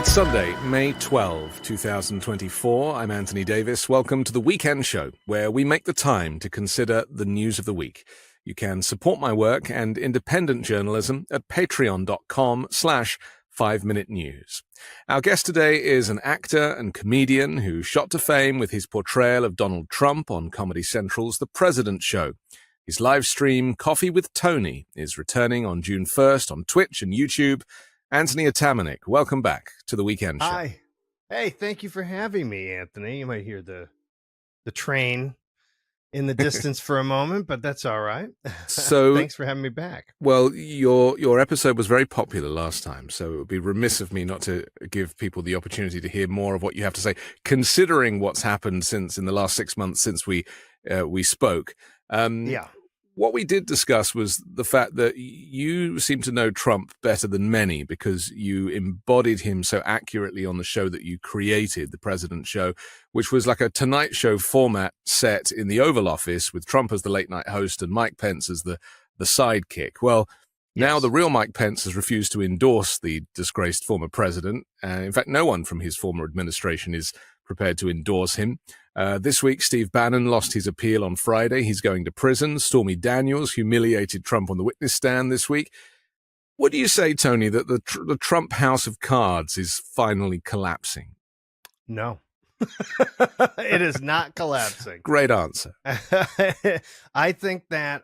It's Sunday, May 12, 2024. I'm Anthony Davis. Welcome to the Weekend Show, where we make the time to consider the news of the week. You can support my work and independent journalism at patreon.com/5Minute News. Our guest today is an actor and comedian who shot to fame with his portrayal of Donald Trump on Comedy Central's The President Show. His live stream, Coffee with Tony, is returning on June 1st on Twitch and YouTube. Anthony Atamanuik, welcome back to the Weekend Show. Hi. Hey, thank you for having me, Anthony. You might hear the train in the distance for a moment, but that's all right. So thanks for having me back. Well, your episode was very popular last time, so it would be remiss of me not to give people the opportunity to hear more of what you have to say, considering what's happened since in the last 6 months since we spoke. Yeah. What we did discuss was the fact that you seem to know Trump better than many because you embodied him so accurately on the show that you created, The President Show, which was like a Tonight Show format set in the Oval Office with Trump as the late night host and Mike Pence as the sidekick. Well, now the real Mike Pence has refused to endorse the disgraced former president. In fact, no one from his former administration is prepared to endorse him. This week, Steve Bannon lost his appeal on Friday. He's going to prison. Stormy Daniels humiliated Trump on the witness stand this week. What do you say, Tony, that the Trump house of cards is finally collapsing? No, it is not collapsing. Great answer. I think that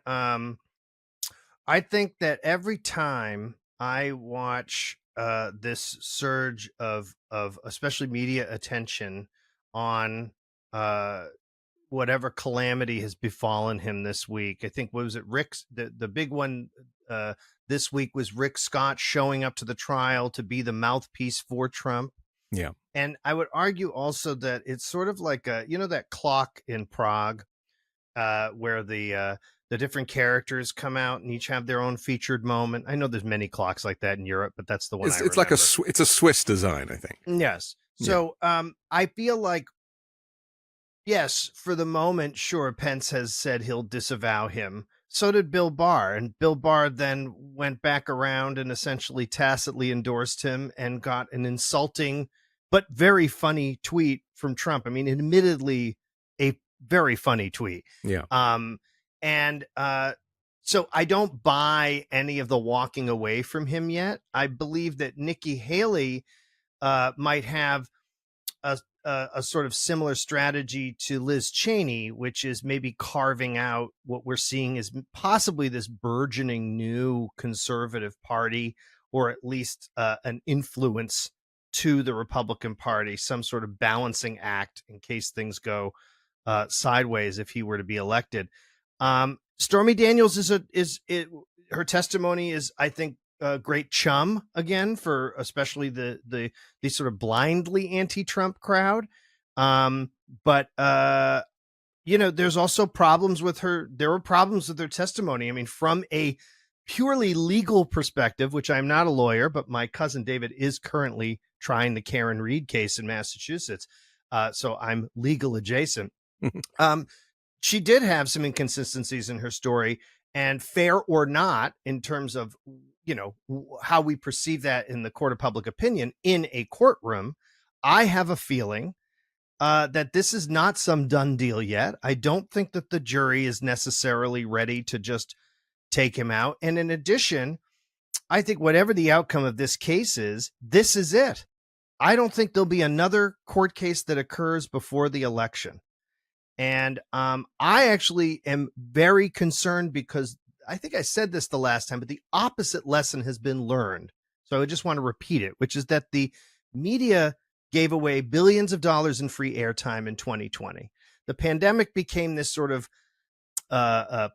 every time I watch this surge of especially media attention on whatever calamity has befallen him this week. I think, what was it, Rick's the big one this week was Rick Scott showing up to the trial to be the mouthpiece for Trump. Yeah. And I would argue also that it's sort of like that clock in Prague where the different characters come out and each have their own featured moment. I know there's many clocks like that in Europe, but that's the one It's like it's a Swiss design, I think. Yes. So I feel like, yes, for the moment, sure, Pence has said he'll disavow him. So did Bill Barr. And Bill Barr then went back around and essentially tacitly endorsed him and got an insulting but very funny tweet from Trump. I mean, admittedly, a very funny tweet. Yeah. So I don't buy any of the walking away from him yet. I believe that Nikki Haley might have a sort of similar strategy to Liz Cheney, which is maybe carving out what we're seeing as possibly this burgeoning new conservative party, or at least an influence to the Republican Party, some sort of balancing act in case things go sideways if he were to be elected. Stormy Daniels her testimony is, I think, a great chum again for especially the sort of blindly anti-Trump crowd. But there's also problems with her. There were problems with her testimony. I mean, from a purely legal perspective, which I'm not a lawyer, but my cousin David is currently trying the Karen Reed case in Massachusetts. So I'm legal adjacent. She did have some inconsistencies in her story, and fair or not, in terms of, how we perceive that in the court of public opinion in a courtroom, I have a feeling that this is not some done deal yet. I don't think that the jury is necessarily ready to just take him out. And in addition, I think whatever the outcome of this case is, this is it. I don't think there'll be another court case that occurs before the election. And I actually am very concerned because I think I said this the last time, but the opposite lesson has been learned. So I just want to repeat it, which is that the media gave away billions of dollars in free airtime in 2020. The pandemic became this sort of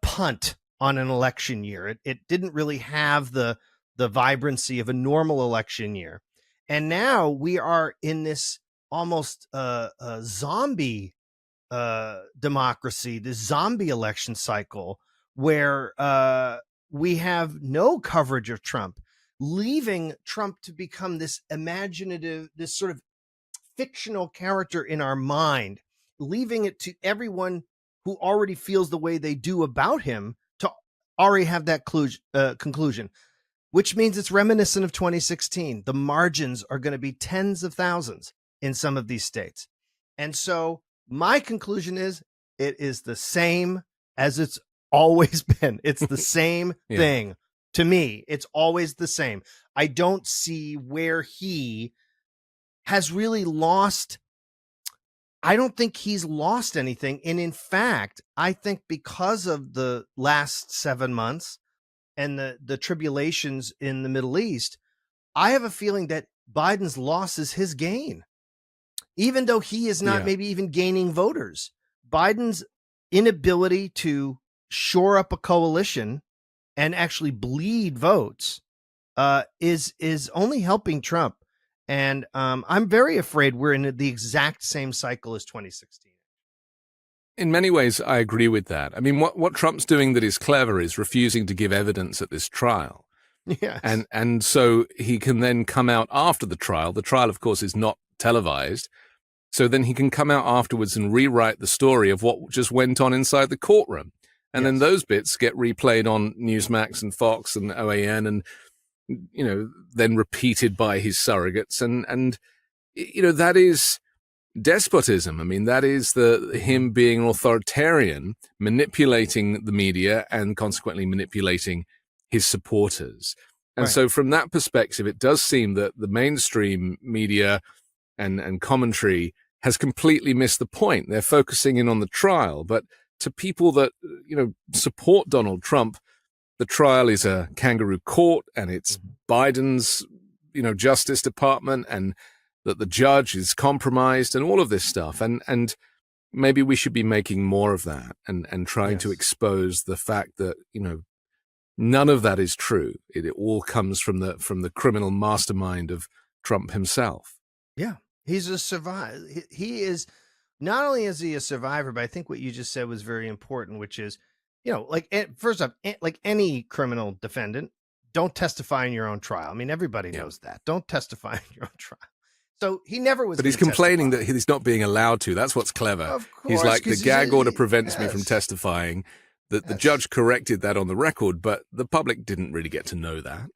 punt on an election year. It didn't really have the vibrancy of a normal election year. And now we are in this almost zombie democracy, this zombie election cycle where we have no coverage of Trump, leaving Trump to become this imaginative, this sort of fictional character in our mind, leaving it to everyone who already feels the way they do about him to already have that conclusion. which means it's reminiscent of 2016. The margins are going to be tens of thousands in some of these states. And so my conclusion is it is the same as it's always been. It's the same thing. To me, it's always the same. I don't see where he has really lost. I don't think he's lost anything. And in fact, I think because of the last 7 months and the tribulations in the Middle East, I have a feeling that Biden's loss is his gain, even though he is not maybe even gaining voters. Biden's inability to shore up a coalition and actually bleed votes is only helping Trump. And I'm very afraid we're in the exact same cycle as 2016. In many ways, I agree with that. I mean, what Trump's doing that is clever is refusing to give evidence at this trial. Yes. And so he can then come out after the trial. The trial, of course, is not televised. So then he can come out afterwards and rewrite the story of what just went on inside the courtroom. And then those bits get replayed on Newsmax and Fox and OAN and, then repeated by his surrogates. And that is despotism. I mean, that is him being an authoritarian, manipulating the media and consequently manipulating his supporters. And so from that perspective, it does seem that the mainstream media and commentary has completely missed the point. They're focusing in on the trial, but to people that, support Donald Trump, the trial is a kangaroo court and it's Biden's, Justice Department, and that the judge is compromised and all of this stuff. And maybe we should be making more of that and trying to expose the fact that, none of that is true. It all comes from the criminal mastermind of Trump himself. Yeah. He's a survivor. He is, not only is he a survivor, but I think what you just said was very important, which is, first off, like any criminal defendant, don't testify in your own trial. I mean, everybody knows that. Don't testify in your own trial. So he never was. But he's complaining that he's not being allowed to. That's what's clever. Of course, he's like, the gag order prevents me from testifying. The judge corrected that on the record, but the public didn't really get to know that.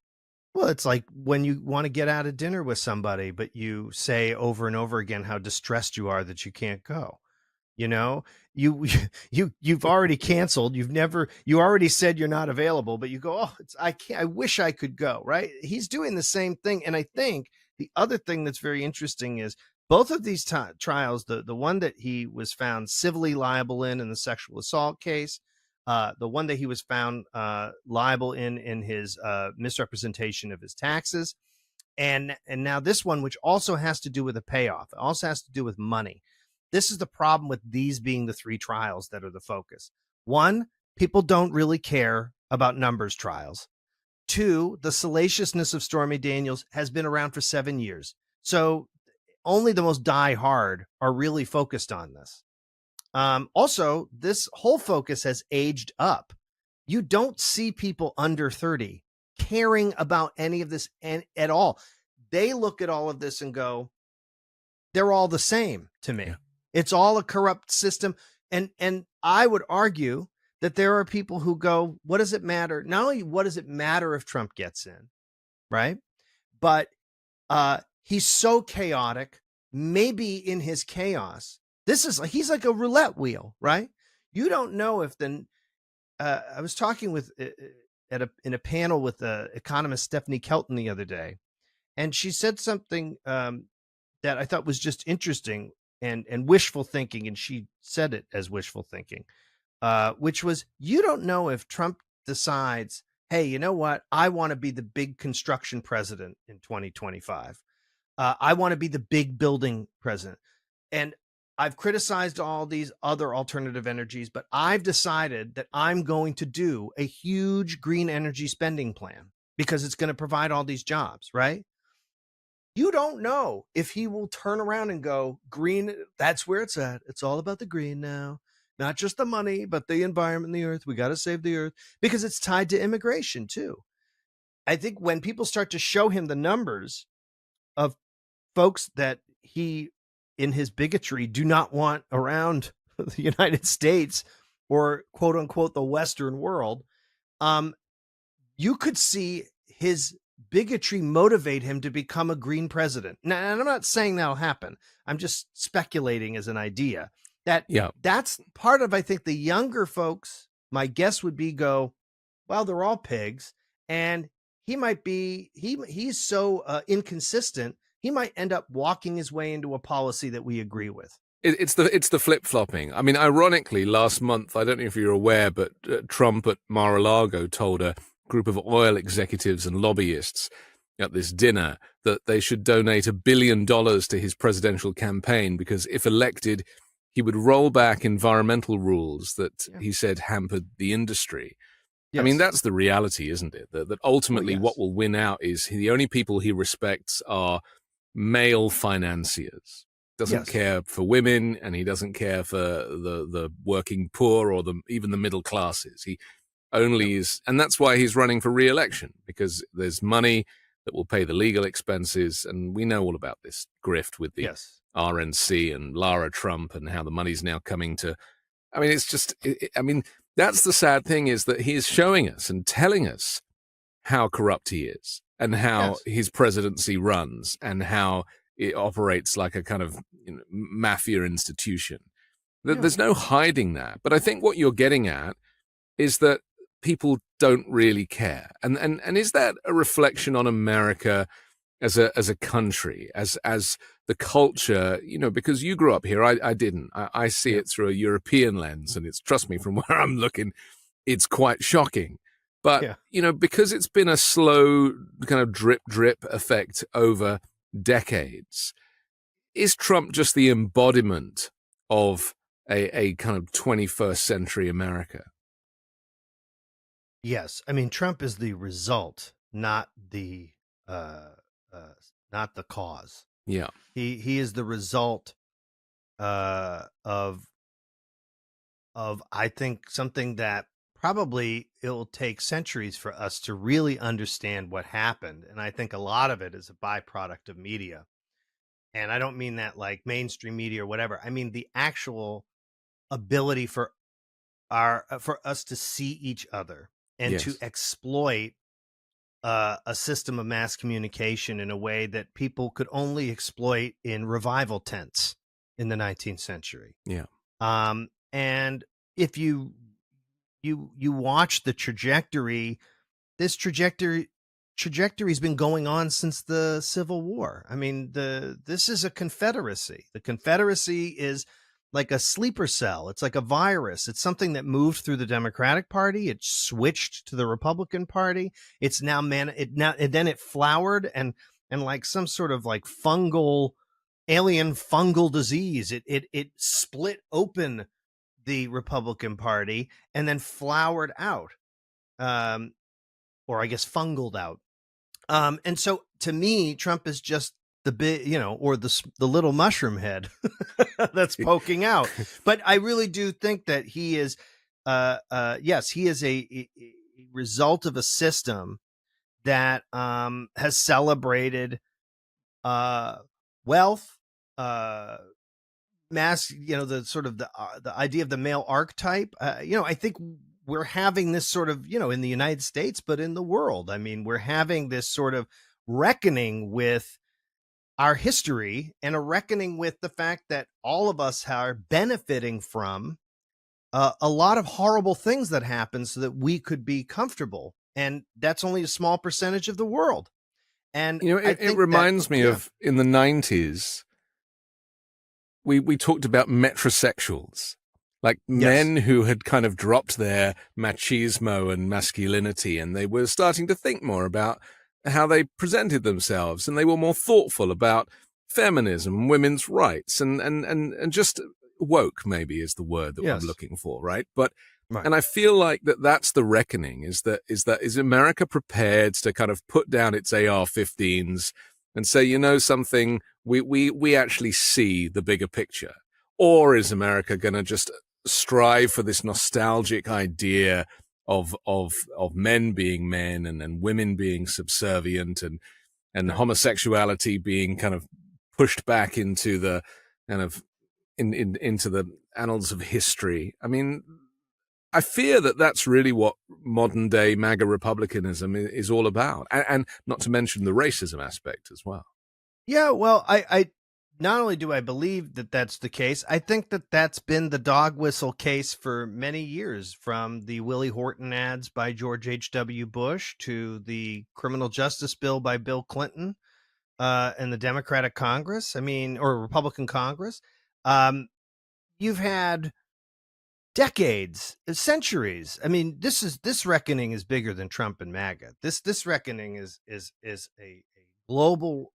Well, it's like when you want to get out of dinner with somebody, but you say over and over again how distressed you are that you can't go. You've already canceled. You already said you're not available, but you go, I wish I could go. Right. He's doing the same thing. And I think the other thing that's very interesting is both of these trials, the one that he was found civilly liable in the sexual assault case, the one that he was found liable in his misrepresentation of his taxes. And now this one, which also has to do with a payoff. It also has to do with money. This is the problem with these being the three trials that are the focus. One, people don't really care about numbers trials. Two, the salaciousness of Stormy Daniels has been around for 7 years. So only the most die-hard are really focused on this. Also, this whole focus has aged up. You don't see people under 30 caring about any of this at all. They look at all of this and go, they're all the same to me. Yeah. It's all a corrupt system. And I would argue that there are people who go, what does it matter? Not only what does it matter if Trump gets in, right? But he's so chaotic, maybe in his chaos. He's like a roulette wheel, right? You don't know if I was talking with in a panel with economist Stephanie Kelton the other day, and she said something that I thought was just interesting and wishful thinking, and she said it as wishful thinking, which was, you don't know if Trump decides, hey, you know what? I want to be the big construction president in 2025. I want to be the big building president. And I've criticized all these other alternative energies, but I've decided that I'm going to do a huge green energy spending plan because it's going to provide all these jobs, right? You don't know if he will turn around and go, green, that's where it's at. It's all about the green now. Not just the money, but the environment, the earth. We got to save the earth because it's tied to immigration too. I think when people start to show him the numbers of folks that he, in his bigotry, do not want around the United States or quote unquote the Western world, you could see his bigotry motivate him to become a green president. Now, and I'm not saying that'll happen. I'm just speculating as an idea that that's part of, I think, the younger folks, my guess would be well, they're all pigs. And he might be, he's so inconsistent, he might end up walking his way into a policy that we agree with. It's the flip-flopping. I mean, ironically, last month, I don't know if you're aware, but Trump at Mar-a-Lago told a group of oil executives and lobbyists at this dinner that they should donate $1 billion to his presidential campaign because if elected, he would roll back environmental rules that he said hampered the industry. Yes. I mean, that's the reality, isn't it? That ultimately what will win out is the only people he respects are male financiers. Doesn't care for women, and he doesn't care for the working poor or even the middle classes. He only is, and that's why he's running for re-election, because there's money that will pay the legal expenses, and we know all about this grift with the RNC and Lara Trump and how the money's now coming to. I mean, it's just. I mean, that's the sad thing, is that he is showing us and telling us how corrupt he is and how his presidency runs and how it operates like a kind of mafia institution. There's no hiding that. But I think what you're getting at is that people don't really care. And is that a reflection on America as a country, as the culture, because you grew up here, I didn't. I see it through a European lens, and trust me, from where I'm looking, it's quite shocking. But, because it's been a slow kind of drip effect over decades, is Trump just the embodiment of a kind of 21st century America? Yes. I mean, Trump is the result, not the cause. Yeah. He is the result of I think something that probably it'll take centuries for us to really understand what happened. And I think a lot of it is a byproduct of media. And I don't mean that like mainstream media or whatever. I mean the actual ability for us to see each other and to exploit a system of mass communication in a way that people could only exploit in revival tents in the 19th century. Yeah. And if you watch the trajectory, this trajectory's been going on since the Civil War. I mean, this is a confederacy. The Confederacy is like a sleeper cell. It's like a virus. It's something that moved through the Democratic Party. It switched to the Republican Party. It's now and then it flowered and like some sort of like alien fungal disease. It split open the Republican Party and then flowered out, or I guess fungled out. And so to me, Trump is just the big, or the little mushroom head that's poking out. But I really do think that he is, he is a result of a system that has celebrated wealth, mass, the sort of the idea of the male archetype. I think we're having this sort of, in the United States, but in the world. I mean, we're having this sort of reckoning with our history and a reckoning with the fact that all of us are benefiting from a lot of horrible things that happen so that we could be comfortable. And that's only a small percentage of the world. And it reminds me of in the 90s, we talked about metrosexuals, like men who had kind of dropped their machismo and masculinity, and they were starting to think more about how they presented themselves, and they were more thoughtful about feminism and women's rights and just woke, maybe is the word that I'm looking for, right? But and I feel like that's the reckoning, is America prepared to kind of put down its AR-15s and say, something, we actually see the bigger picture? Or is America going to just strive for this nostalgic idea of men being men and women being subservient and homosexuality being kind of pushed back into the kind of into the annals of history? I mean, I fear that that's really what modern day MAGA republicanism is all about. And not to mention the racism aspect as well. Yeah, well, I not only do I believe that that's the case, I think that that's been the dog whistle case for many years, from the Willie Horton ads by George H.W. Bush to the criminal justice bill by Bill Clinton and the Democratic Congress. I mean, or Republican Congress. You've had decades, centuries. I mean, this reckoning is bigger than Trump and MAGA. This reckoning is a global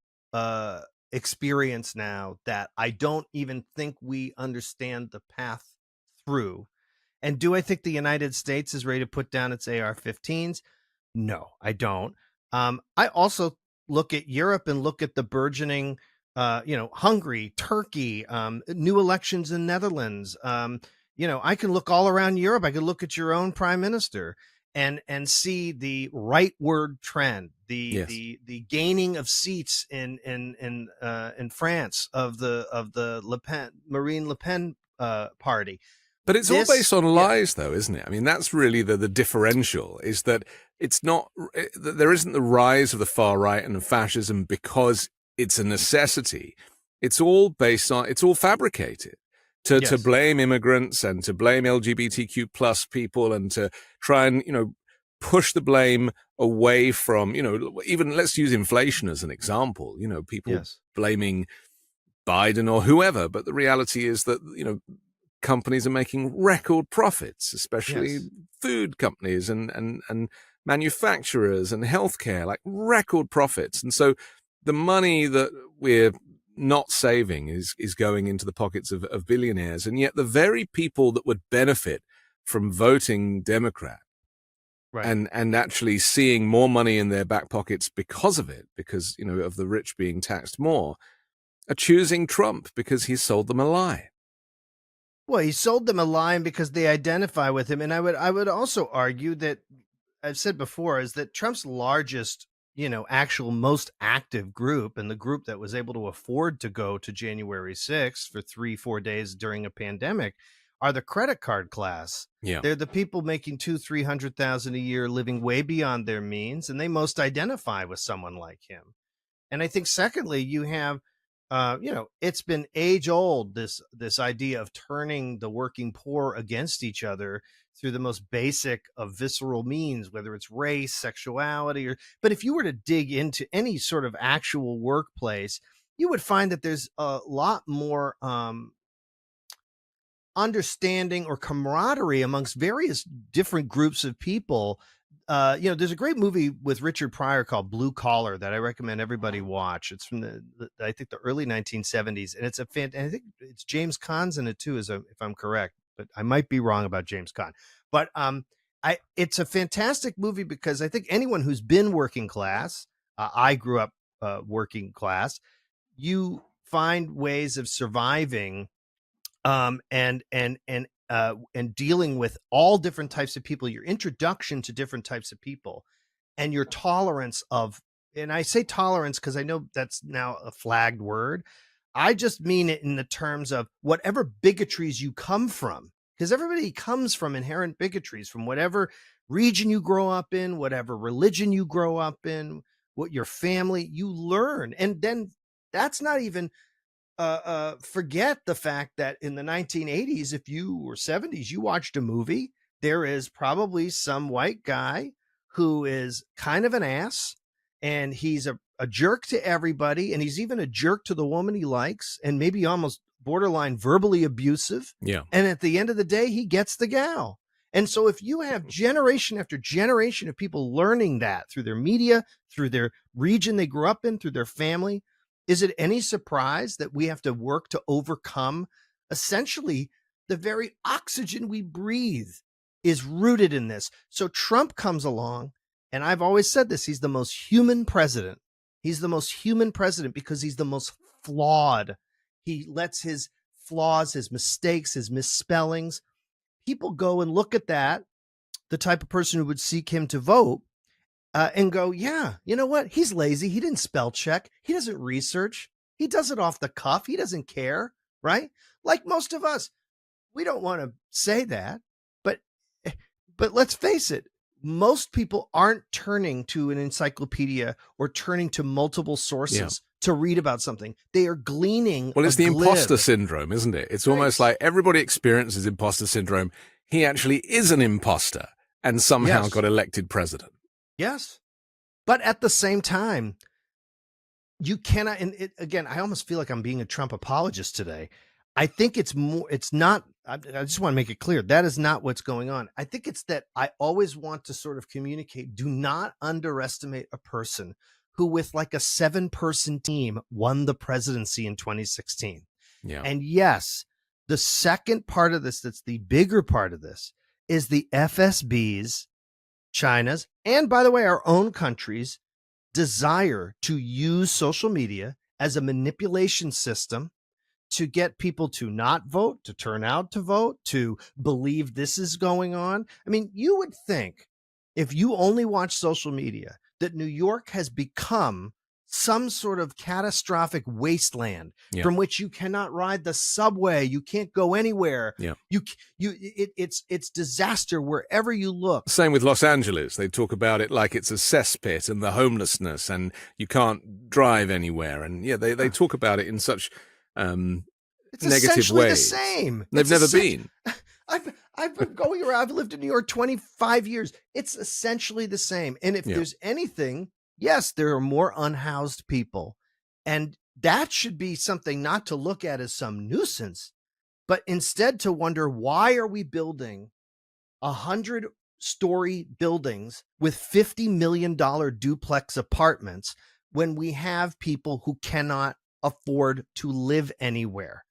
experience now that I don't even think we understand the path through. And do I think the United States is ready to put down its AR-15s? No, I don't. I also look at Europe and look at the burgeoning, Hungary, Turkey, new elections in Netherlands. I can look all around Europe. I can look at your own prime minister and see the rightward trend, the gaining of seats in France of the Marine Le Pen party. But it's all based on lies, though, isn't it? I mean, that's really the differential, is that it's not, that there isn't the rise of the far right and of fascism because it's a necessity. It's all based on, it's all fabricated to blame immigrants and to blame LGBTQ plus people and to try and, push the blame away from, even let's use inflation as an example, people blaming Biden or whoever. But the reality is that, companies are making record profits, especially food companies and manufacturers and healthcare, like record profits. And so the money that we're not saving is going into the pockets of billionaires. And yet the very people that would benefit from voting Democrat and actually seeing more money in their back pockets because of it, because, of the rich being taxed more, are choosing Trump because he sold them a lie. Well, he sold them a lie because they identify with him. And I would also argue that, I've said before, is that Trump's largest, actual most active group, and the group that was able to afford to go to January 6th for 3-4 days during a pandemic, are the credit card class. Yeah. They're the people making $200,000-300,000 a year, living way beyond their means, and they most identify with someone like him. And I think, secondly, you have, it's been age old, this idea of turning the working poor against each other through the most basic of visceral means, whether it's race, sexuality, but if you were to dig into any sort of actual workplace, you would find that there's a lot more understanding or camaraderie amongst various different groups of people. There's a great movie with Richard Pryor called Blue Collar that I recommend everybody watch. It's from I think the early 1970s, and it's I think it's James Caan's in it too, if I'm correct, but I might be wrong about James Caan. But it's a fantastic movie because I think anyone who's been working class, I grew up working class, you find ways of surviving and dealing with all different types of people, your introduction to different types of people, and your tolerance of, and I say tolerance because I know that's now a flagged word. I just mean it in the terms of whatever bigotries you come from, because everybody comes from inherent bigotries from whatever region you grow up in, whatever religion you grow up in, what your family, you learn. And then that's not even forget the fact that in the 1980s, if you were 70s, you watched a movie, there is probably some white guy who is kind of an ass, and he's a jerk to everybody, and he's even a jerk to the woman he likes, and maybe almost borderline verbally abusive. Yeah. And at the end of the day, he gets the gal. And so if you have generation after generation of people learning that through their media, through their region they grew up in, through their family, is it any surprise that we have to work to overcome essentially the very oxygen we breathe is rooted in this? So Trump comes along, and I've always said this, he's the most human president. He's the most human president because he's the most flawed. He lets his flaws, his mistakes, his misspellings, people go and look at that, the type of person who would seek him to vote, and go, yeah, you know what? He's lazy. He didn't spell check. He doesn't research. He does it off the cuff. He doesn't care, right? Like most of us, we don't want to say that, but But let's face it, most people aren't turning to an encyclopedia or turning to multiple sources to read about something. They are gleaning. Well, it's the imposter syndrome, isn't it? It's almost like everybody experiences imposter syndrome. He actually is an imposter and somehow got elected president. Yes. But at the same time, you cannot, and again, I almost feel like I'm being a Trump apologist today. I think it's not, I just want to make it clear, that is not what's going on. I think it's that I always want to sort of communicate, do not underestimate a person who with like a 7-person team won the presidency in 2016. Yeah. And yes, the second part of this, that's the bigger part of this, is the FSB's, China's, and by the way, our own country's desire to use social media as a manipulation system to get people to not vote, to turn out to vote, to believe this is going on. I mean, you would think if you only watch social media that New York has become some sort of catastrophic wasteland from which you cannot ride the subway, you can't go anywhere. It's disaster wherever you look. Same with Los Angeles. They talk about it like it's a cesspit and the homelessness and you can't drive anywhere. And they talk about it in such it's negative ways. The same. They've never been. I've been going around. I've lived in New York 25 years. It's essentially the same. And if there's anything, yes, there are more unhoused people. And that should be something not to look at as some nuisance, but instead to wonder, why are we building 100-story buildings with $50 million duplex apartments when we have people who cannot afford to live anywhere?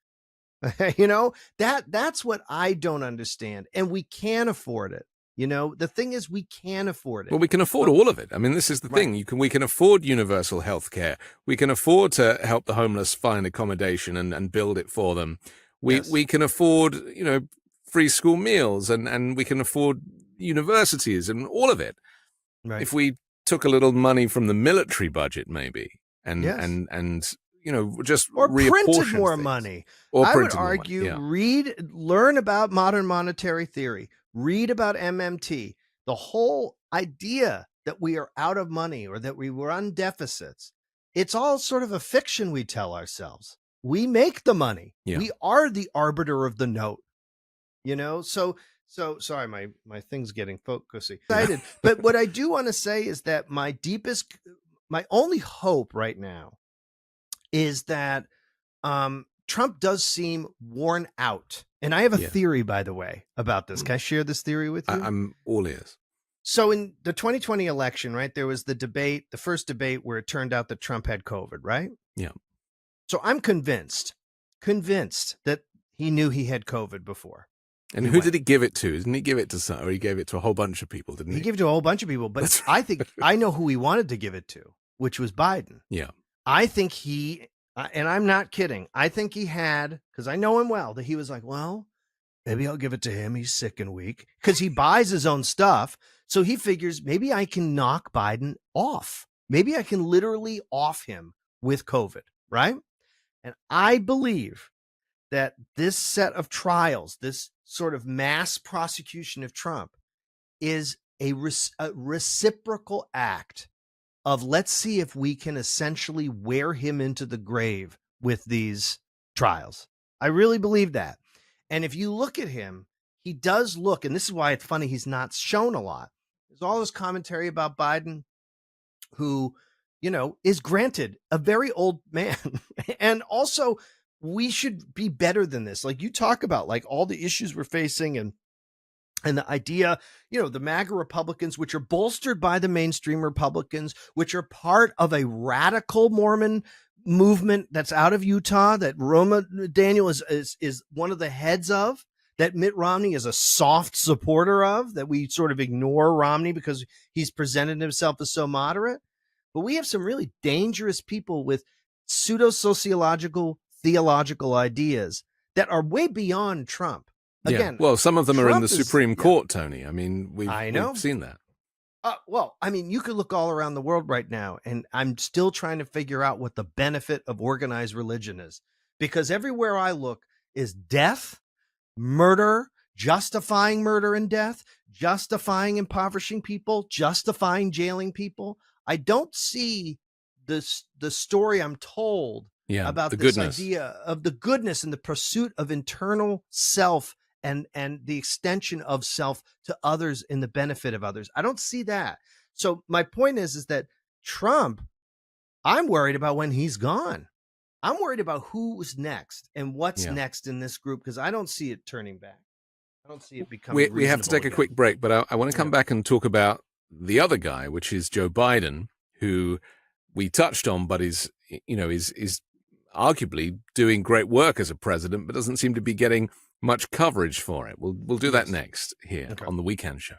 That's what I don't understand. And we can afford it. The thing is, we can afford it. Well, we can afford all of it. I mean, this is the thing. We can afford universal health care. We can afford to help the homeless find accommodation and build it for them. We can afford, free school meals and we can afford universities and all of it. Right. If we took a little money from the military budget, maybe, and just or printed more things. money. Or I would argue, learn about modern monetary theory, read about MMT. The whole idea that we are out of money or that we run deficits, it's all sort of a fiction we tell ourselves. We make the money. Yeah. We are the arbiter of the note. So sorry, my thing's getting focusy. Excited. But what I do want to say is that my only hope right now is that Trump does seem worn out. And I have a theory, by the way, about this. Can I share this theory with you? I'm all ears. So in the 2020 election, right, there was the first debate where it turned out that Trump had COVID, right? Yeah. So I'm convinced that he knew he had COVID before. And who did he give it to? Didn't he give it to some, or he gave it to a whole bunch of people, didn't he? He gave it to a whole bunch of people, but I think I know who he wanted to give it to, which was Biden. Yeah. I think and I'm not kidding, I think he had, because I know him well, that he was like, well, maybe I'll give it to him. He's sick and weak, because he buys his own stuff. So he figures maybe I can knock Biden off. Maybe I can literally off him with COVID, right? And I believe that this set of trials, this sort of mass prosecution of Trump, is a reciprocal act of, let's see if we can essentially wear him into the grave with these trials. I really believe that. And if you look at him, he does look, and this is why it's funny he's not shown a lot. There's all this commentary about Biden, who, is granted a very old man. And also, we should be better than this. Like you talk about, like all the issues we're facing and the idea, the MAGA Republicans, which are bolstered by the mainstream Republicans, which are part of a radical Mormon movement that's out of Utah, that Roma Daniel is one of the heads of, that Mitt Romney is a soft supporter of, that we sort of ignore Romney because he's presented himself as so moderate. But we have some really dangerous people with pseudo-sociological, theological ideas that are way beyond Trump. Again, well, some of them are in the Trump Supreme Court, Tony. I mean, we've seen that. Well, I mean, you could look all around the world right now, and I'm still trying to figure out what the benefit of organized religion is, because everywhere I look is death, murder, justifying murder and death, justifying impoverishing people, justifying jailing people. I don't see the story I'm told about the this goodness. idea of the goodness and the pursuit of internal self and the extension of self to others in the benefit of others. I don't see that. So my point is that Trump, I'm worried about when he's gone. I'm worried about who's next and what's next in this group, because I don't see it turning back. I don't see it becoming We have to take a quick break, but I want to come back and talk about the other guy, which is Joe Biden, who we touched on, but is arguably doing great work as a president, but doesn't seem to be getting much coverage for it. We'll do that next here on the Weekend Show.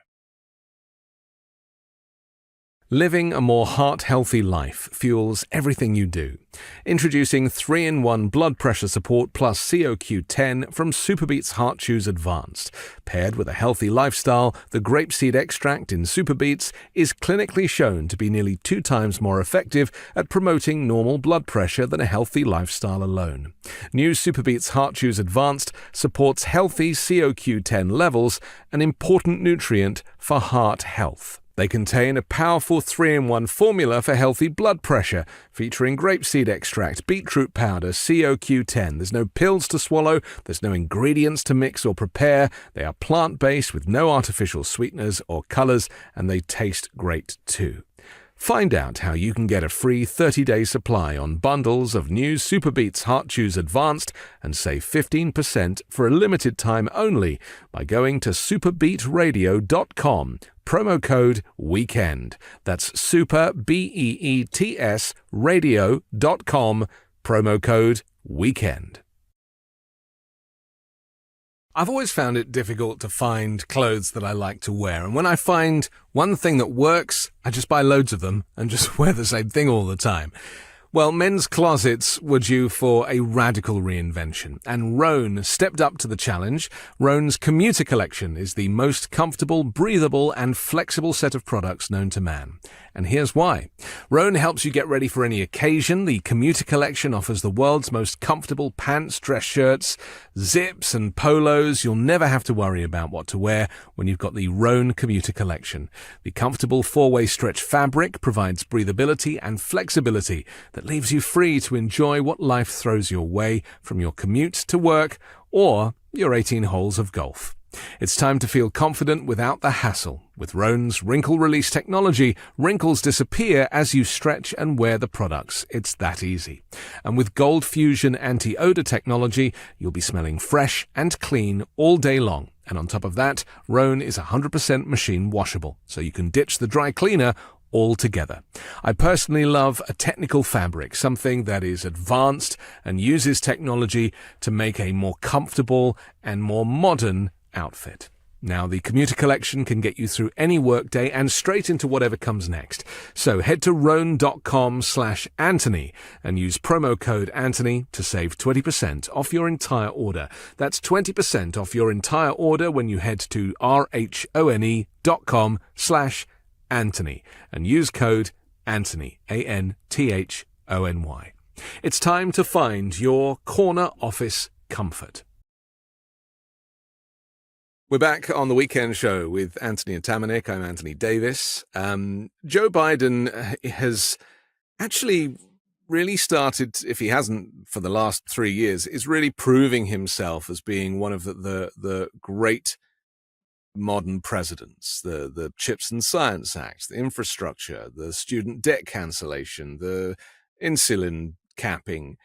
Living a more heart-healthy life fuels everything you do. Introducing 3-in-1 blood pressure support plus COQ10 from Superbeats Heart Chews Advanced. Paired with a healthy lifestyle, the grapeseed extract in Superbeats is clinically shown to be nearly 2 times more effective at promoting normal blood pressure than a healthy lifestyle alone. New Superbeats Heart Chews Advanced supports healthy COQ10 levels, an important nutrient for heart health. They contain a powerful 3-in-1 formula for healthy blood pressure, featuring grapeseed extract, beetroot powder, COQ10. There's no pills to swallow, there's no ingredients to mix or prepare. They are plant-based with no artificial sweeteners or colors, and they taste great too. Find out how you can get a free 30-day supply on bundles of new Superbeats Heart Chews Advanced and save 15% for a limited time only by going to superbeatradio.com. Promo code WEEKEND. That's superbeets radio.com. Promo code WEEKEND. I've always found it difficult to find clothes that I like to wear. And when I find one thing that works, I just buy loads of them and just wear the same thing all the time. Well, men's closets were due for a radical reinvention, and Rhone stepped up to the challenge. Rhone's commuter collection is the most comfortable, breathable, and flexible set of products known to man. And here's why. Rhone helps you get ready for any occasion. The commuter collection offers the world's most comfortable pants, dress shirts, zips, and polos. You'll never have to worry about what to wear when you've got the Rhone commuter collection. The comfortable 4-way stretch fabric provides breathability and flexibility that leaves you free to enjoy what life throws your way, from your commute to work or your 18 holes of golf. It's time to feel confident without the hassle. With Rhone's wrinkle release technology, wrinkles disappear as you stretch and wear the products. It's that easy. And with Gold Fusion anti-odor technology, you'll be smelling fresh and clean all day long. And on top of that, Rhone is 100% machine washable, so you can ditch the dry cleaner altogether. I personally love a technical fabric, something that is advanced and uses technology to make a more comfortable and more modern outfit. Now, the commuter collection can get you through any workday and straight into whatever comes next. So head to rhone.com/Anthony and use promo code Anthony to save 20% off your entire order. That's 20% off your entire order when you head to rhone.com/Anthony and use code Anthony, ANTHONY. It's time to find your corner office comfort. We're back on the Weekend Show with Anthony Atamanuik. I'm Anthony Davis. Joe Biden has actually really started, if he hasn't for the last 3 years, is really proving himself as being one of the great modern presidents. The Chips and Science Act, the infrastructure, the student debt cancellation, the insulin capping,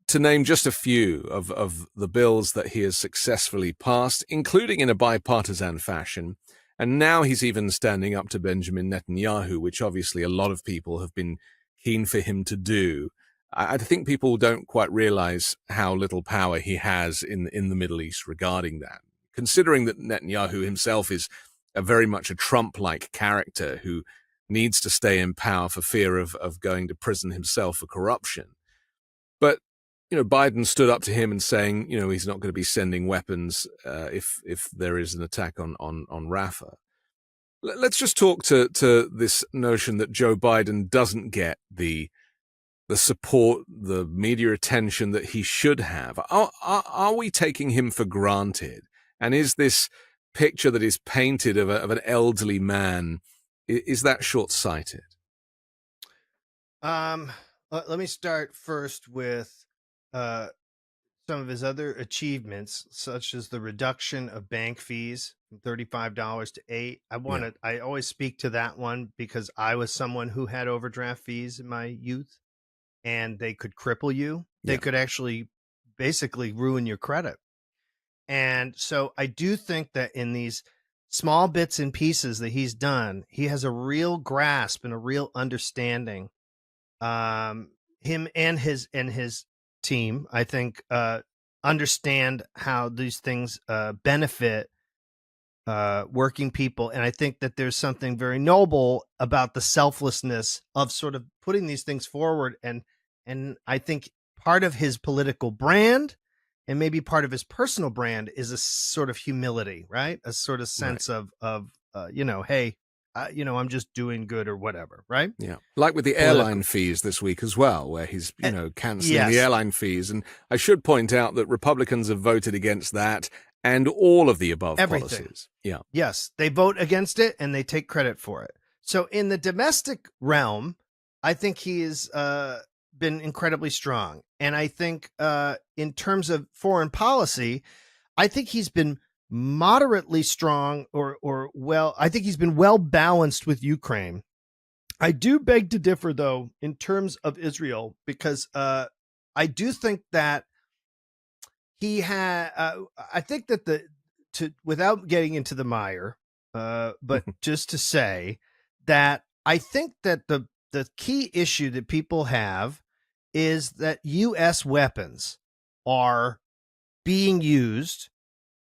to name just a few of the bills that he has successfully passed, including in a bipartisan fashion. And now he's even standing up to Benjamin Netanyahu, which obviously a lot of people have been keen for him to do. I think people don't quite realize how little power he has in the Middle East regarding that, considering that Netanyahu himself is very much a Trump-like character who needs to stay in power for fear of going to prison himself for corruption. But Biden stood up to him and saying, he's not going to be sending weapons if there is an attack on Rafah. Let's just talk to this notion that Joe Biden doesn't get the support, the media attention that he should have. Are we taking him for granted? And is this picture that is painted of an elderly man, is that short-sighted? Let me start first with some of his other achievements, such as the reduction of bank fees from $35 to $8. I always speak to that one because I was someone who had overdraft fees in my youth, and they could cripple you. They could actually basically ruin your credit. And so I do think that in these small bits and pieces that he's done, he has a real grasp and a real understanding. Him and his team, I think, understand how these things benefit working people. And I think that there's something very noble about the selflessness of sort of putting these things forward. And I think part of his political brand and maybe part of his personal brand is a sort of humility, right? A sort of sense of hey, I'm just doing good or whatever, right? Yeah. Like with the airline fees this week as well, where he's, canceling the airline fees. And I should point out that Republicans have voted against that and all of the above policies. Yeah. Yes, they vote against it and they take credit for it. So in the domestic realm, I think he has been incredibly strong. And I think in terms of foreign policy, I think he's been moderately strong or well, I think he's been well balanced with Ukraine. I do beg to differ, though, in terms of Israel, because I do think that he had, I think that without getting into the mire, but just to say that I think that the key issue that people have is that U.S. weapons are being used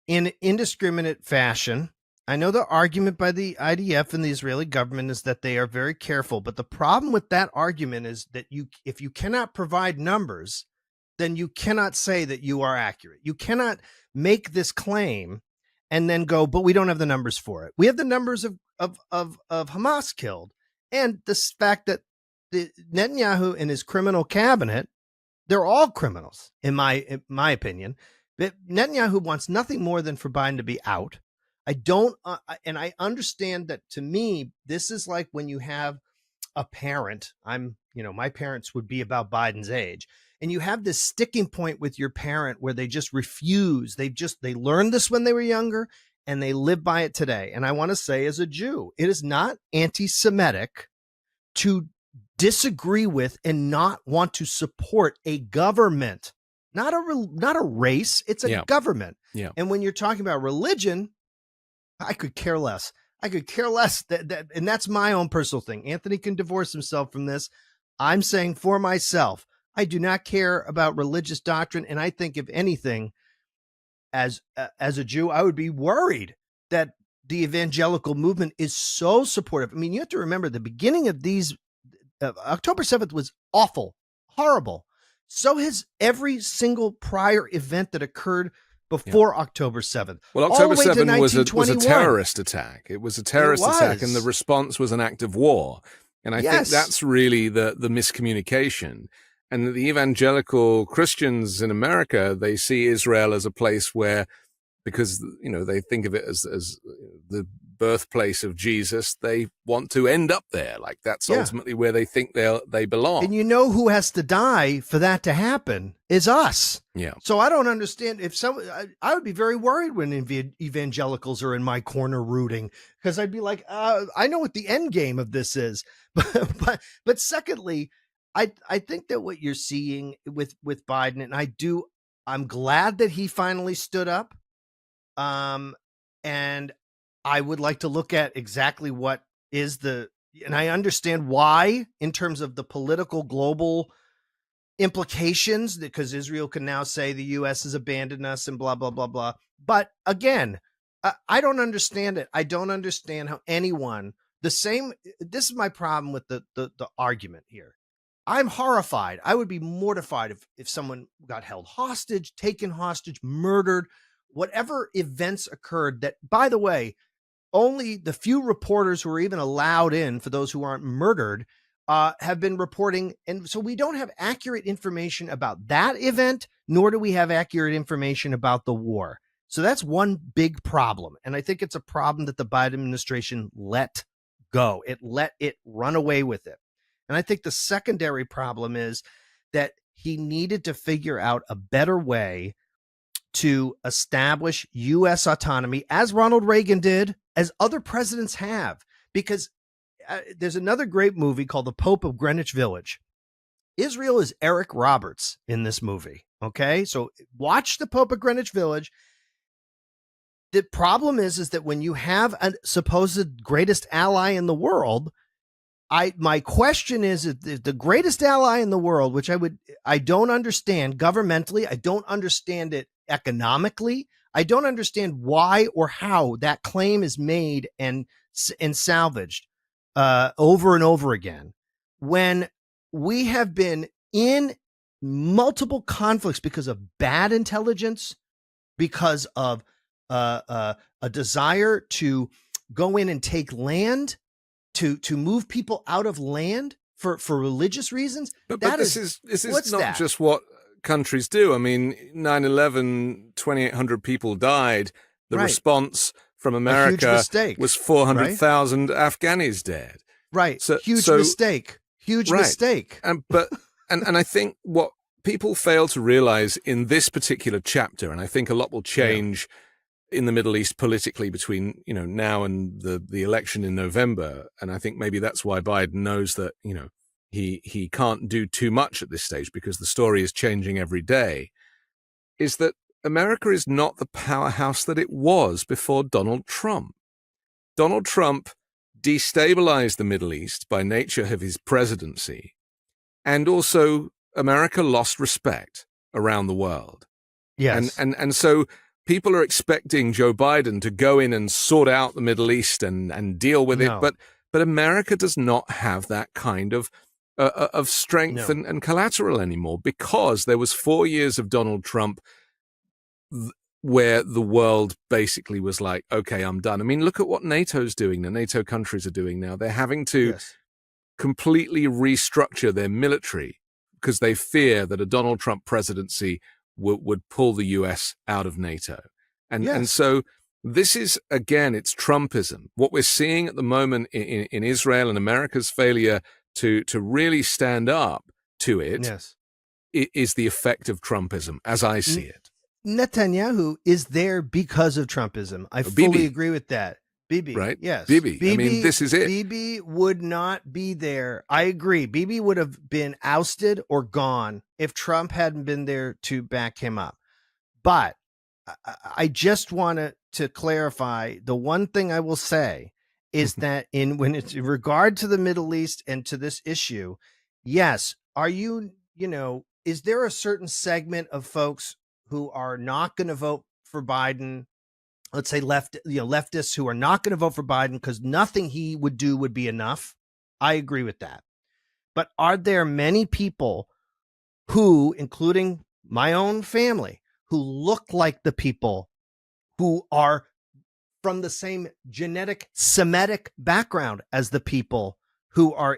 in indiscriminate fashion. I know the argument by the IDF and the Israeli government is that they are very careful, but the problem with that argument is that if you cannot provide numbers, then you cannot say that you are accurate. You cannot make this claim and then go, but we don't have the numbers for it. We have the numbers of Hamas killed, and the fact that the Netanyahu and his criminal cabinet, they're all criminals, in my opinion. But Netanyahu wants nothing more than for Biden to be out. I don't, and I understand that. To me, this is like when you have a parent. My parents would be about Biden's age, and you have this sticking point with your parent where they just refuse. They learned this when they were younger, and they live by it today. And I want to say, as a Jew, it is not anti-Semitic to disagree with and not want to support a government. Not a race. It's a government. Yeah. And when you're talking about religion, I could care less. That, and that's my own personal thing. Anthony can divorce himself from this. I'm saying for myself, I do not care about religious doctrine. And I think, if anything, as a Jew, I would be worried that the evangelical movement is so supportive. I mean, you have to remember the beginning of these. October 7th was awful, horrible. So has every single prior event that occurred before October 7th. Well, October 7th was a terrorist attack. It was a terrorist attack, and the response was an act of war. And I think that's really the miscommunication. And the evangelical Christians in America, they see Israel as a place where, because they think of it as the birthplace of Jesus, they want to end up there. Like that's ultimately where they think they belong. And who has to die for that to happen is us. Yeah. So I don't understand I would be very worried when evangelicals are in my corner rooting, because I'd be like, I know what the end game of this is. But secondly, I think that what you're seeing with Biden, and I'm glad that he finally stood up. And I would like to look at exactly what is and I understand why in terms of the political global implications, because Israel can now say the U.S. has abandoned us and blah, blah, blah, blah. But again, I don't understand it. I don't understand how anyone, this is my problem with the argument here. I'm horrified. I would be mortified if someone got held hostage, taken hostage, murdered, whatever events occurred that, by the way, only the few reporters who are even allowed in, for those who aren't murdered, have been reporting. And so we don't have accurate information about that event, nor do we have accurate information about the war. So that's one big problem. And I think it's a problem that the Biden administration let go. It let it run away with it. And I think the secondary problem is that he needed to figure out a better way to establish U.S. autonomy, as Ronald Reagan did, as other presidents have. Because there's another great movie called The Pope of Greenwich Village. Israel is Eric Roberts in this movie. Okay, so watch The Pope of Greenwich Village. The problem is that when you have a supposed greatest ally in the world, my question is, if the greatest ally in the world, which I don't understand governmentally, I don't understand it economically, I don't understand why or how that claim is made and salvaged over and over again, when we have been in multiple conflicts because of bad intelligence, because of a desire to go in and take land, to move people out of land for religious reasons. But this is not just what countries do. I mean, 9/11, 2,800 people died. The response from America was 400,000 Afghanis dead. Right. So, huge mistake. Huge mistake. And I think what people fail to realize in this particular chapter, and I think a lot will change in the Middle East politically between, now and the election in November. And I think maybe that's why Biden knows that, he can't do too much at this stage because the story is changing every day, is that America is not the powerhouse that it was before Donald Trump. Donald Trump destabilized the Middle East by nature of his presidency. And also America lost respect around the world. Yes. And so people are expecting Joe Biden to go in and sort out the Middle East and deal with it. But America does not have that kind of strength and collateral anymore, because there was 4 years of Donald Trump where the world basically was like, okay, I'm done. I mean, look at what NATO's doing. The NATO countries are doing now. They're having to completely restructure their military because they fear that a Donald Trump presidency would pull the US out of NATO. And so this is, again, it's Trumpism. What we're seeing at the moment in Israel and America's failure to really stand up to it is the effect of Trumpism, as I see it. Netanyahu is there because of Trumpism. I fully agree with that. Bibi, right? Yes. Bibi. I mean, this is it. Bibi would not be there. I agree. Bibi would have been ousted or gone if Trump hadn't been there to back him up. But I just want to clarify, the one thing I will say is that when it's in regard to the Middle East and to this issue, yes, is there a certain segment of folks who are not going to vote for Biden? Let's say leftists who are not going to vote for Biden because nothing he would do would be enough. I agree with that. But are there many people who, including my own family, who look like the people who are from the same genetic Semitic background as the people who are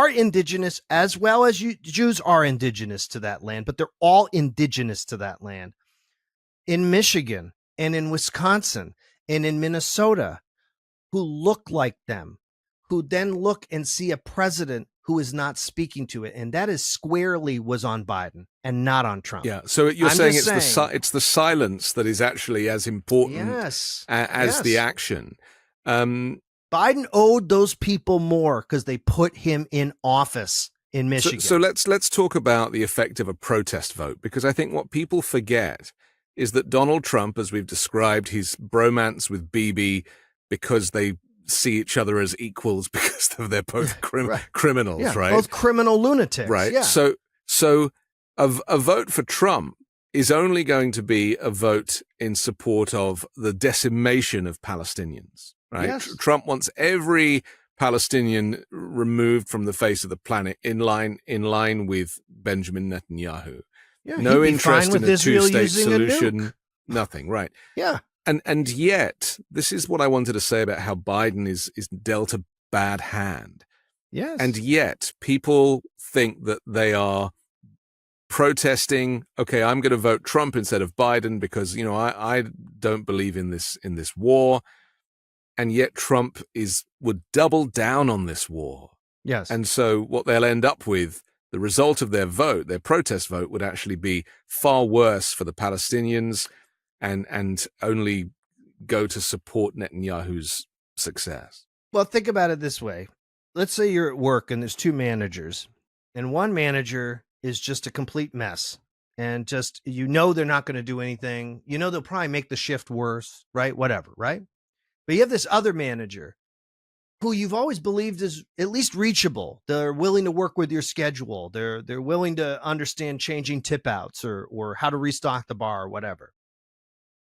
indigenous, as well as Jews are indigenous to that land, but they're all indigenous to that land? In Michigan and in Wisconsin and in Minnesota, who look like them, who then look and see a president who is not speaking to it. And that is squarely was on Biden and not on Trump. Yeah. So you're saying it's the silence that is actually as important as the action. Biden owed those people more because they put him in office in Michigan. So let's talk about the effect of a protest vote, because I think what people forget is that Donald Trump, as we've described, his bromance with Bibi, because they see each other as equals because they're both criminals, right? Both criminal lunatics, right? Yeah. So a vote for Trump is only going to be a vote in support of the decimation of Palestinians, right? Yes. Trump wants every Palestinian removed from the face of the planet, in line with Benjamin Netanyahu. Yeah, no interest in a two-state solution. Nothing, right? Yeah. And yet, this is what I wanted to say about how Biden is dealt a bad hand. Yes. And yet, people think that they are protesting, okay, I'm going to vote Trump instead of Biden because, I don't believe in this war. And yet Trump would double down on this war. Yes. And so what they'll end up with, the result of their vote, their protest vote, would actually be far worse for the Palestinians and only go to support Netanyahu's success. Well, think about it this way. Let's say you're at work and there's two managers, and one manager is just a complete mess. And just, they're not going to do anything. They'll probably make the shift worse, right? Whatever, right? But you have this other manager who you've always believed is at least reachable. They're willing to work with your schedule. They're willing to understand changing tip outs or how to restock the bar or whatever.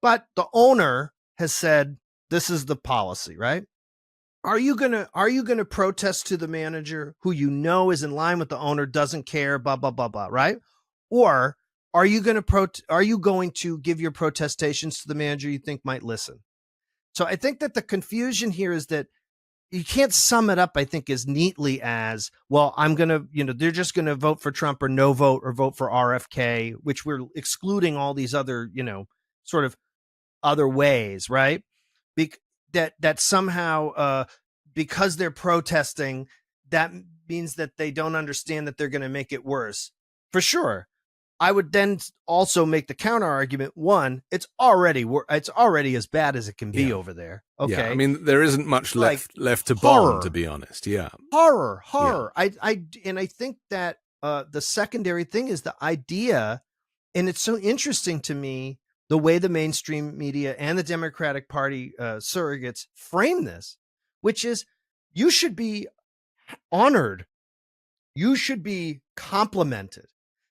But the owner has said, this is the policy, right? Are you gonna protest to the manager who is in line with the owner, doesn't care, blah, blah, blah, blah, right? Or are you going to give your protestations to the manager you think might listen? So I think that the confusion here is that you can't sum it up, I think, as neatly as, well, they're just going to vote for Trump or no vote or vote for RFK, which we're excluding all these other, sort of other ways, right? That somehow, because they're protesting, that means that they don't understand that they're going to make it worse. For sure. I would then also make the counter argument. One, it's already as bad as it can be over there. Okay. Yeah, I mean, there isn't much left to horror. bomb, to be honest. Yeah. Horror. Yeah. I think that the secondary thing is the idea, and it's so interesting to me, the way the mainstream media and the Democratic Party surrogates frame this, which is you should be honored. You should be complimented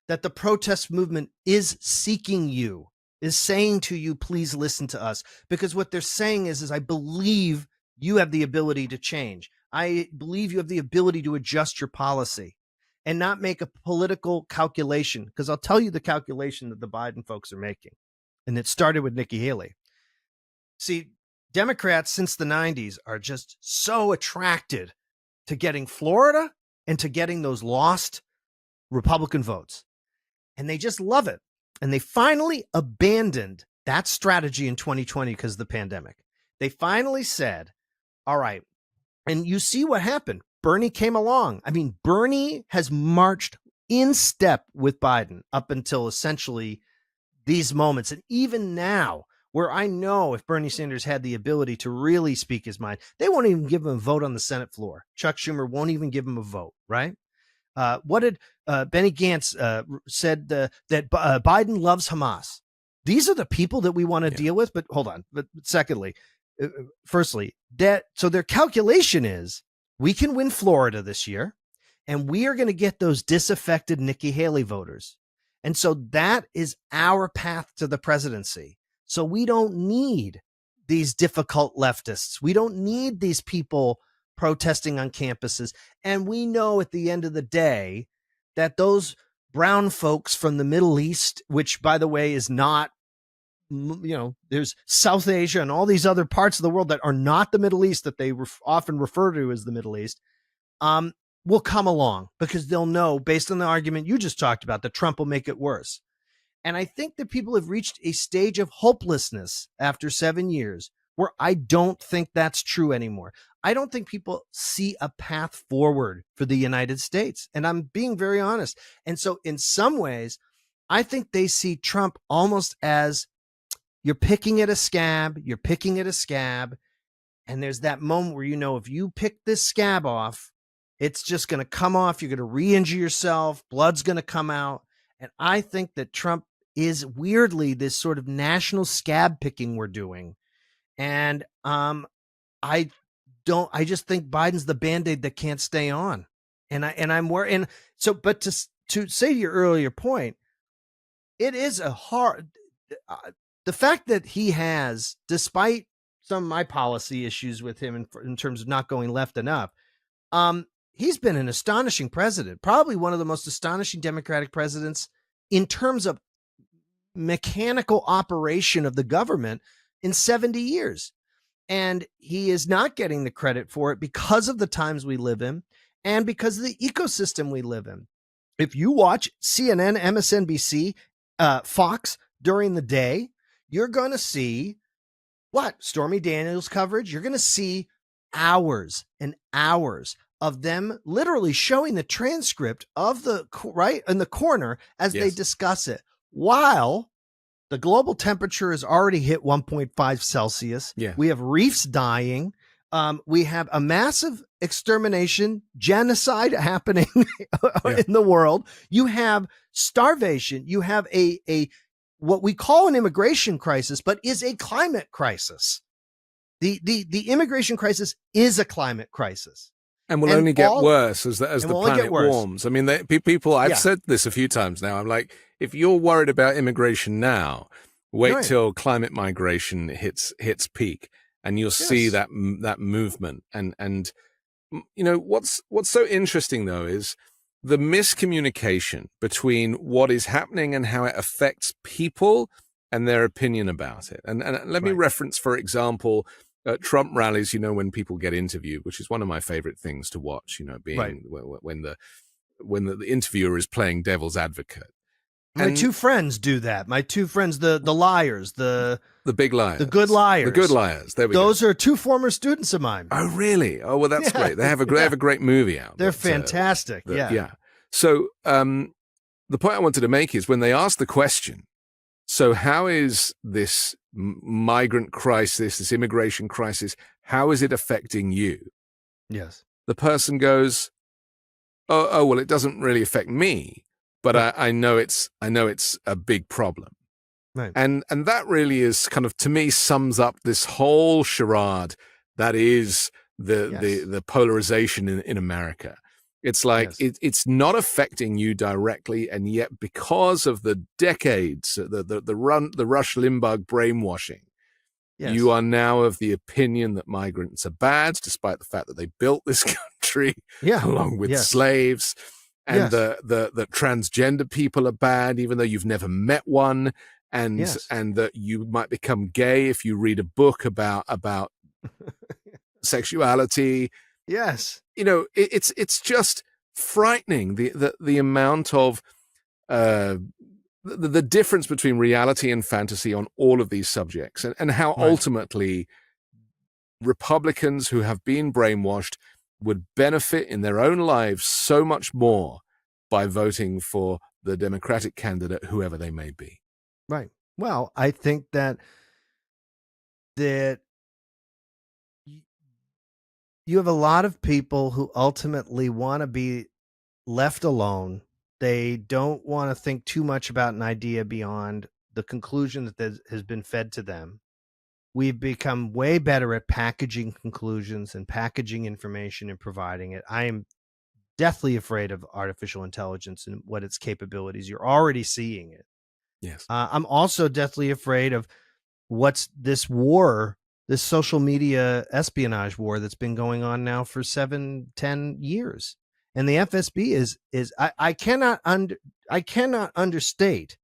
that the protest movement is seeking you, is saying to you, please listen to us. Because what they're saying is I believe you have the ability to change. I believe you have the ability to adjust your policy and not make a political calculation. Because I'll tell you the calculation that the Biden folks are making. And it started with Nikki Haley. See, Democrats since the 90s are just so attracted to getting Florida and to getting those lost Republican votes. And they just love it. And they finally abandoned that strategy in 2020 because of the pandemic. They finally said, all right. And you see what happened. Bernie came along. I mean, Bernie has marched in step with Biden up until essentially these moments. And even now, where I know if Bernie Sanders had the ability to really speak his mind, they won't even give him a vote on the Senate floor. Chuck Schumer won't even give him a vote, right? What did Benny Gantz said that Biden loves Hamas? These are the people that we want to deal with. But hold on. But secondly, firstly, so their calculation is we can win Florida this year, and we are going to get those disaffected Nikki Haley voters. And so that is our path to the presidency. So we don't need these difficult leftists. We don't need these people protesting on campuses. And we know at the end of the day that those brown folks from the Middle East, which, by the way, is not, there's South Asia and all these other parts of the world that are not the Middle East that they often refer to as the Middle East, will come along because they'll know, based on the argument you just talked about, that Trump will make it worse. And I think that people have reached a stage of hopelessness after 7 years where I don't think that's true anymore. I don't think people see a path forward for the United States. And I'm being very honest. And so in some ways, I think they see Trump almost as you're picking at a scab, And there's that moment where, if you pick this scab off, it's just going to come off. You're going to re-injure yourself. Blood's going to come out. And I think that Trump is weirdly this sort of national scab picking we're doing. And I just think Biden's the Band-Aid that can't stay on. I'm worried. And so, but to say to your earlier point, it is a hard, the fact that he has, despite some of my policy issues with him in terms of not going left enough, he's been an astonishing president, probably one of the most astonishing Democratic presidents in terms of mechanical operation of the government in 70 years. And he is not getting the credit for it because of the times we live in and because of the ecosystem we live in. If you watch CNN, MSNBC, Fox during the day, you're going to see what? Stormy Daniels coverage. You're going to see hours and hours of them literally showing the transcript of the right in the corner as they discuss it, while the global temperature has already hit 1.5 Celsius. Yeah. We have reefs dying. We have a massive extermination, genocide happening in the world. You have starvation. You have a what we call an immigration crisis, but is a climate crisis. The immigration crisis is a climate crisis. And will only get worse as the planet warms. I mean, people, I've said this a few times now. I'm like, if you're worried about immigration now, wait till climate migration hits peak, and you'll see that movement. And you know what's so interesting though is the miscommunication between what is happening and how it affects people and their opinion about it. And let me reference, for example, Trump rallies, you know, when people get interviewed, which is one of my favorite things to watch, you know, being when the interviewer is playing devil's advocate. My two friends do that. My two friends, the liars, the big liars, the good liars, the good liars. There we go. Those are two former students of mine. Oh, really? Oh, well, that's great. They have a great movie out. They're fantastic. Yeah. So the point I wanted to make is when they ask the question, so how is this migrant crisis, this immigration crisis, how is it affecting you? Yes. The person goes, oh, well, it doesn't really affect me, but I know it's a big problem. Right. And that really is kind of, to me, sums up this whole charade that is the polarization in America. It's like it's not affecting you directly, and yet because of the decades, the Rush Limbaugh brainwashing, you are now of the opinion that migrants are bad, despite the fact that they built this country along with slaves, and the transgender people are bad, even though you've never met one, and that you might become gay if you read a book about sexuality. Yes. You know, it's just frightening the amount of the difference between reality and fantasy on all of these subjects, and how ultimately Republicans who have been brainwashed would benefit in their own lives so much more by voting for the Democratic candidate, whoever they may be. Right. Well, I think that you have a lot of people who ultimately want to be left alone. They don't want to think too much about an idea beyond the conclusion that has been fed to them. We've become way better at packaging conclusions and packaging information and providing it. I am deathly afraid of artificial intelligence and what its capabilities. You're already seeing it. Yes. I'm also deathly afraid of what's this war, this social media espionage war that's been going on now for 7-10 years. And the FSB is I cannot understate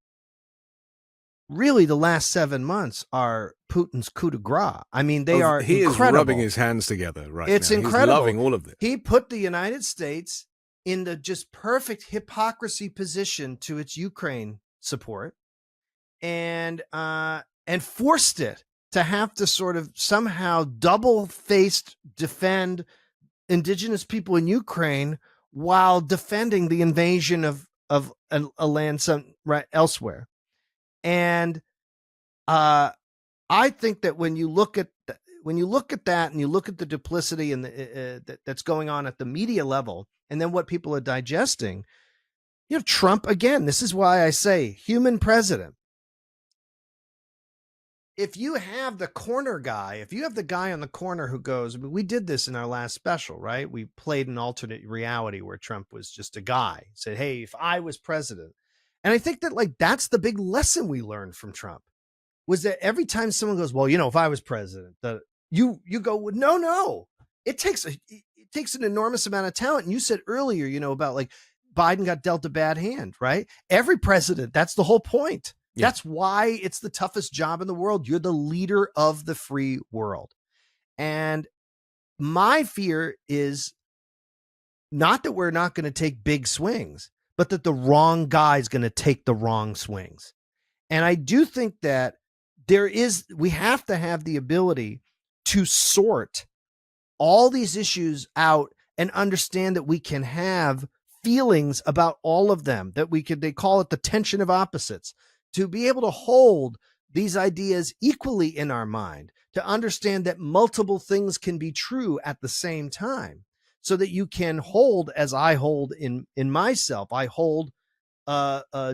really the last 7 months are Putin's coup de grace. I mean, they are he incredible. Is rubbing his hands together right now. It's incredible. He's loving all of this. He put the United States in the just perfect hypocrisy position to its Ukraine support, and forced it to have to sort of somehow double-faced defend indigenous people in Ukraine while defending the invasion of a land elsewhere. And I think that when you look at that and you look at the duplicity and that's going on at the media level, and then what people are digesting, you know, Trump again. This is why I say human president. If you have the corner guy, if you have the guy on the corner who goes, we did this in our last special, right? We played an alternate reality where Trump was just a guy, said, hey, if I was president. And I think that that's the big lesson we learned from Trump, was that every time someone goes, well, you know, if I was president, you go, no, it takes an enormous amount of talent. And you said earlier, you know, about Biden got dealt a bad hand, right? Every president, that's the whole point. Yeah. That's why it's the toughest job in the world. You're the leader of the free world. And my fear is not that we're not going to take big swings, but that the wrong guy is going to take the wrong swings. And I do think that we have to have the ability to sort all these issues out and understand that we can have feelings about all of them, that they call it the tension of opposites, to be able to hold these ideas equally in our mind, to understand that multiple things can be true at the same time, so that you can hold, as I hold in myself, I hold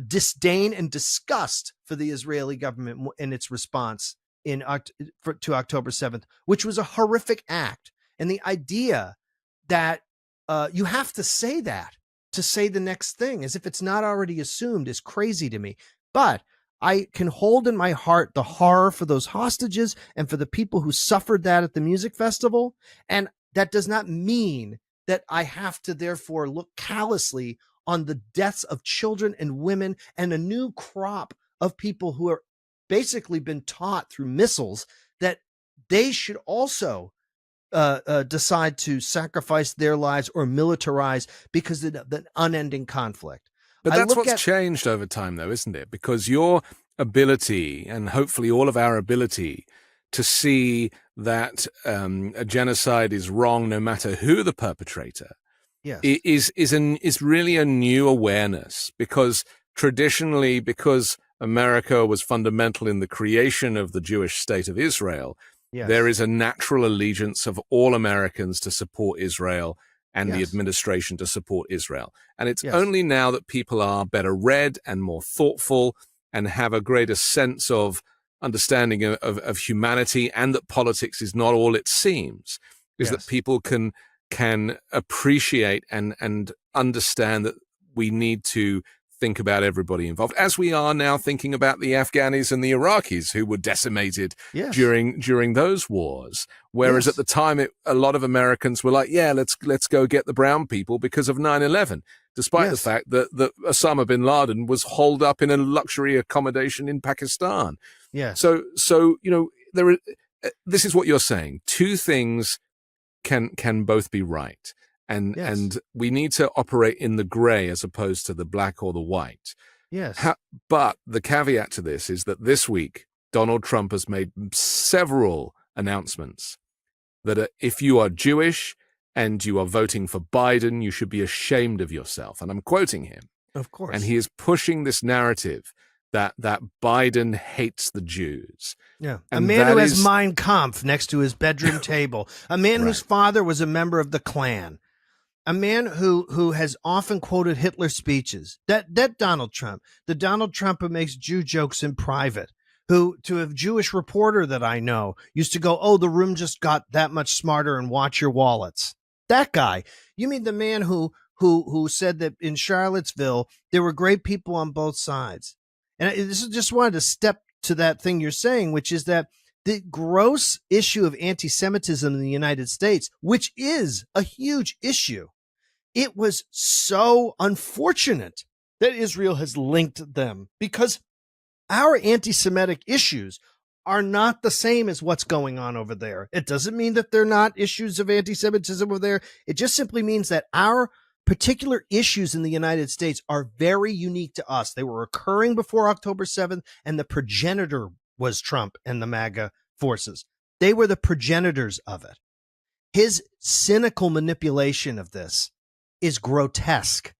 disdain and disgust for the Israeli government and its response to October 7th, which was a horrific act. And the idea that you have to say that to say the next thing, as if it's not already assumed, is crazy to me. But I can hold in my heart the horror for those hostages and for the people who suffered that at the music festival. And that does not mean that I have to therefore look callously on the deaths of children and women and a new crop of people who are basically been taught through missiles that they should also decide to sacrifice their lives or militarize because of the unending conflict. But that's what's changed over time, though, isn't it? Because your ability, and hopefully all of our ability, to see that a genocide is wrong no matter who the perpetrator, yes, is really a new awareness. Because traditionally, because America was fundamental in the creation of the Jewish state of Israel, yes, there is a natural allegiance of all Americans to support Israel and the administration to support Israel. And it's only now that people are better read and more thoughtful and have a greater sense of understanding of humanity, and that politics is not all it seems, is that people can appreciate and understand that we need to think about everybody involved, as we are now thinking about the Afghanis and the Iraqis who were decimated during those wars. Whereas at the time, a lot of Americans were like, yeah, let's go get the brown people because of 9/11, despite the fact that Osama bin Laden was holed up in a luxury accommodation in Pakistan. Yeah. So this is what you're saying. Two things can both be right. And we need to operate in the gray as opposed to the black or the white. Yes. But the caveat to this is that this week, Donald Trump has made several announcements that if you are Jewish and you are voting for Biden, you should be ashamed of yourself. And I'm quoting him. Of course. And he is pushing this narrative that Biden hates the Jews. Yeah. A man who has Mein Kampf next to his bedroom table. A man whose father was a member of the Klan. A man who has often quoted Hitler's speeches. That Donald Trump. The Donald Trump who makes Jew jokes in private. Who, to a Jewish reporter that I know, used to go, oh, the room just got that much smarter and watch your wallets. That guy. You mean the man who said that in Charlottesville, there were great people on both sides. And this is just wanted to step to that thing you're saying, which is that the gross issue of anti-Semitism in the United States, which is a huge issue, it was so unfortunate that Israel has linked them, because our anti-Semitic issues are not the same as what's going on over there. It doesn't mean that they're not issues of anti-Semitism over there. It just simply means that our particular issues in the United States are very unique to us. They were occurring before October 7th, and the progenitor was Trump and the MAGA forces. They were the progenitors of it. His cynical manipulation of this is grotesque.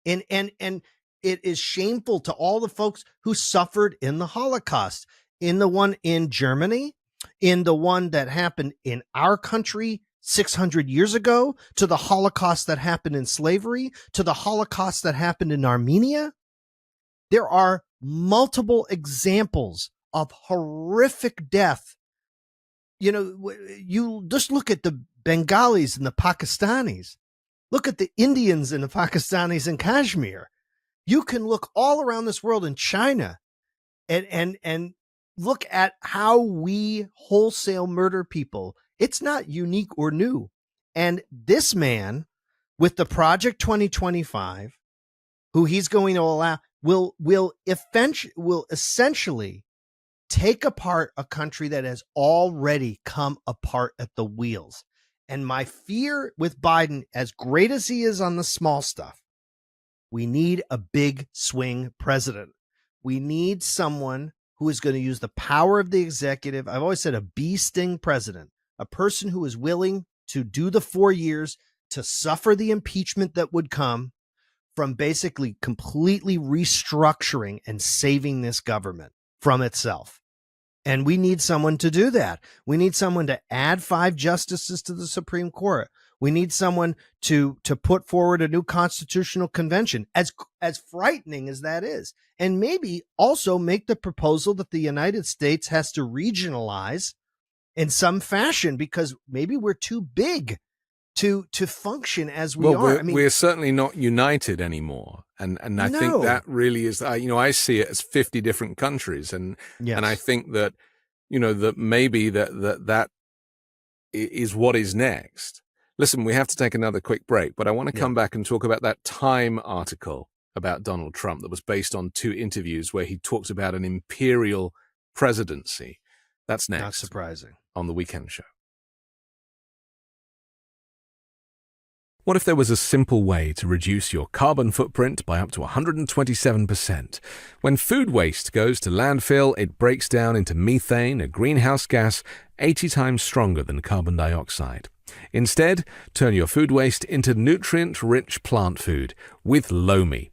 And it is shameful to all the folks who suffered in the Holocaust, in the one in Germany, in the one that happened in our country 600 years ago, to the Holocaust that happened in slavery, to the Holocaust that happened in Armenia. There are multiple examples of horrific death. You know, you just look at the Bengalis and the Pakistanis. Look at the Indians and the Pakistanis in Kashmir. You can look all around this world in China and look at how we wholesale murder people. It's not unique or new. And this man with the Project 2025, who he's going to allow, will essentially take apart a country that has already come apart at the wheels. And my fear with Biden, as great as he is on the small stuff, We need a big swing president. We need someone who is going to use the power of the executive. I've always said a bee sting president, a person who is willing to do the 4 years, to suffer the impeachment that would come from basically completely restructuring and saving this government from itself. And we need someone to do that. We need someone to add 5 justices to the Supreme Court. We need someone to put forward a new constitutional convention, as frightening as that is. And maybe also make the proposal that the United States has to regionalize in some fashion, because maybe we're too big to function as we are. We're certainly not united anymore. And I think that really is, I see it as 50 different countries. And I think that, that maybe that is what is next. Listen, we have to take another quick break, but I want to come back and talk about that Time article about Donald Trump that was based on 2 interviews where he talked about an imperial presidency. That's next. Not surprising. On The Weekend Show. What if there was a simple way to reduce your carbon footprint by up to 127%? When food waste goes to landfill, it breaks down into methane, a greenhouse gas 80 times stronger than carbon dioxide. Instead, turn your food waste into nutrient-rich plant food with Lomi.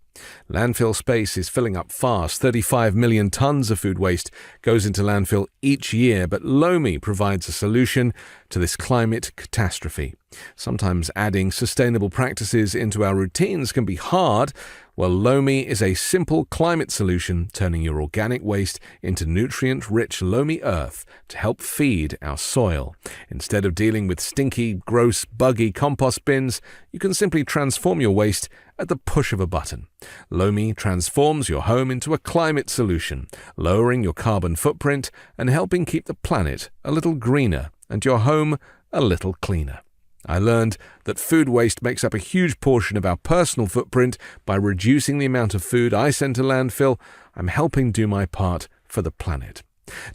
Landfill space is filling up fast. 35 million tons of food waste goes into landfill each year, but Lomi provides a solution to this climate catastrophe. Sometimes adding sustainable practices into our routines can be hard. Well, Lomi is a simple climate solution, turning your organic waste into nutrient-rich loamy earth to help feed our soil. Instead of dealing with stinky, gross, buggy compost bins, you can simply transform your waste at the push of a button. Lomi transforms your home into a climate solution, lowering your carbon footprint and helping keep the planet a little greener and your home a little cleaner. I learned that food waste makes up a huge portion of our personal footprint. By reducing the amount of food I send to landfill, I'm helping do my part for the planet.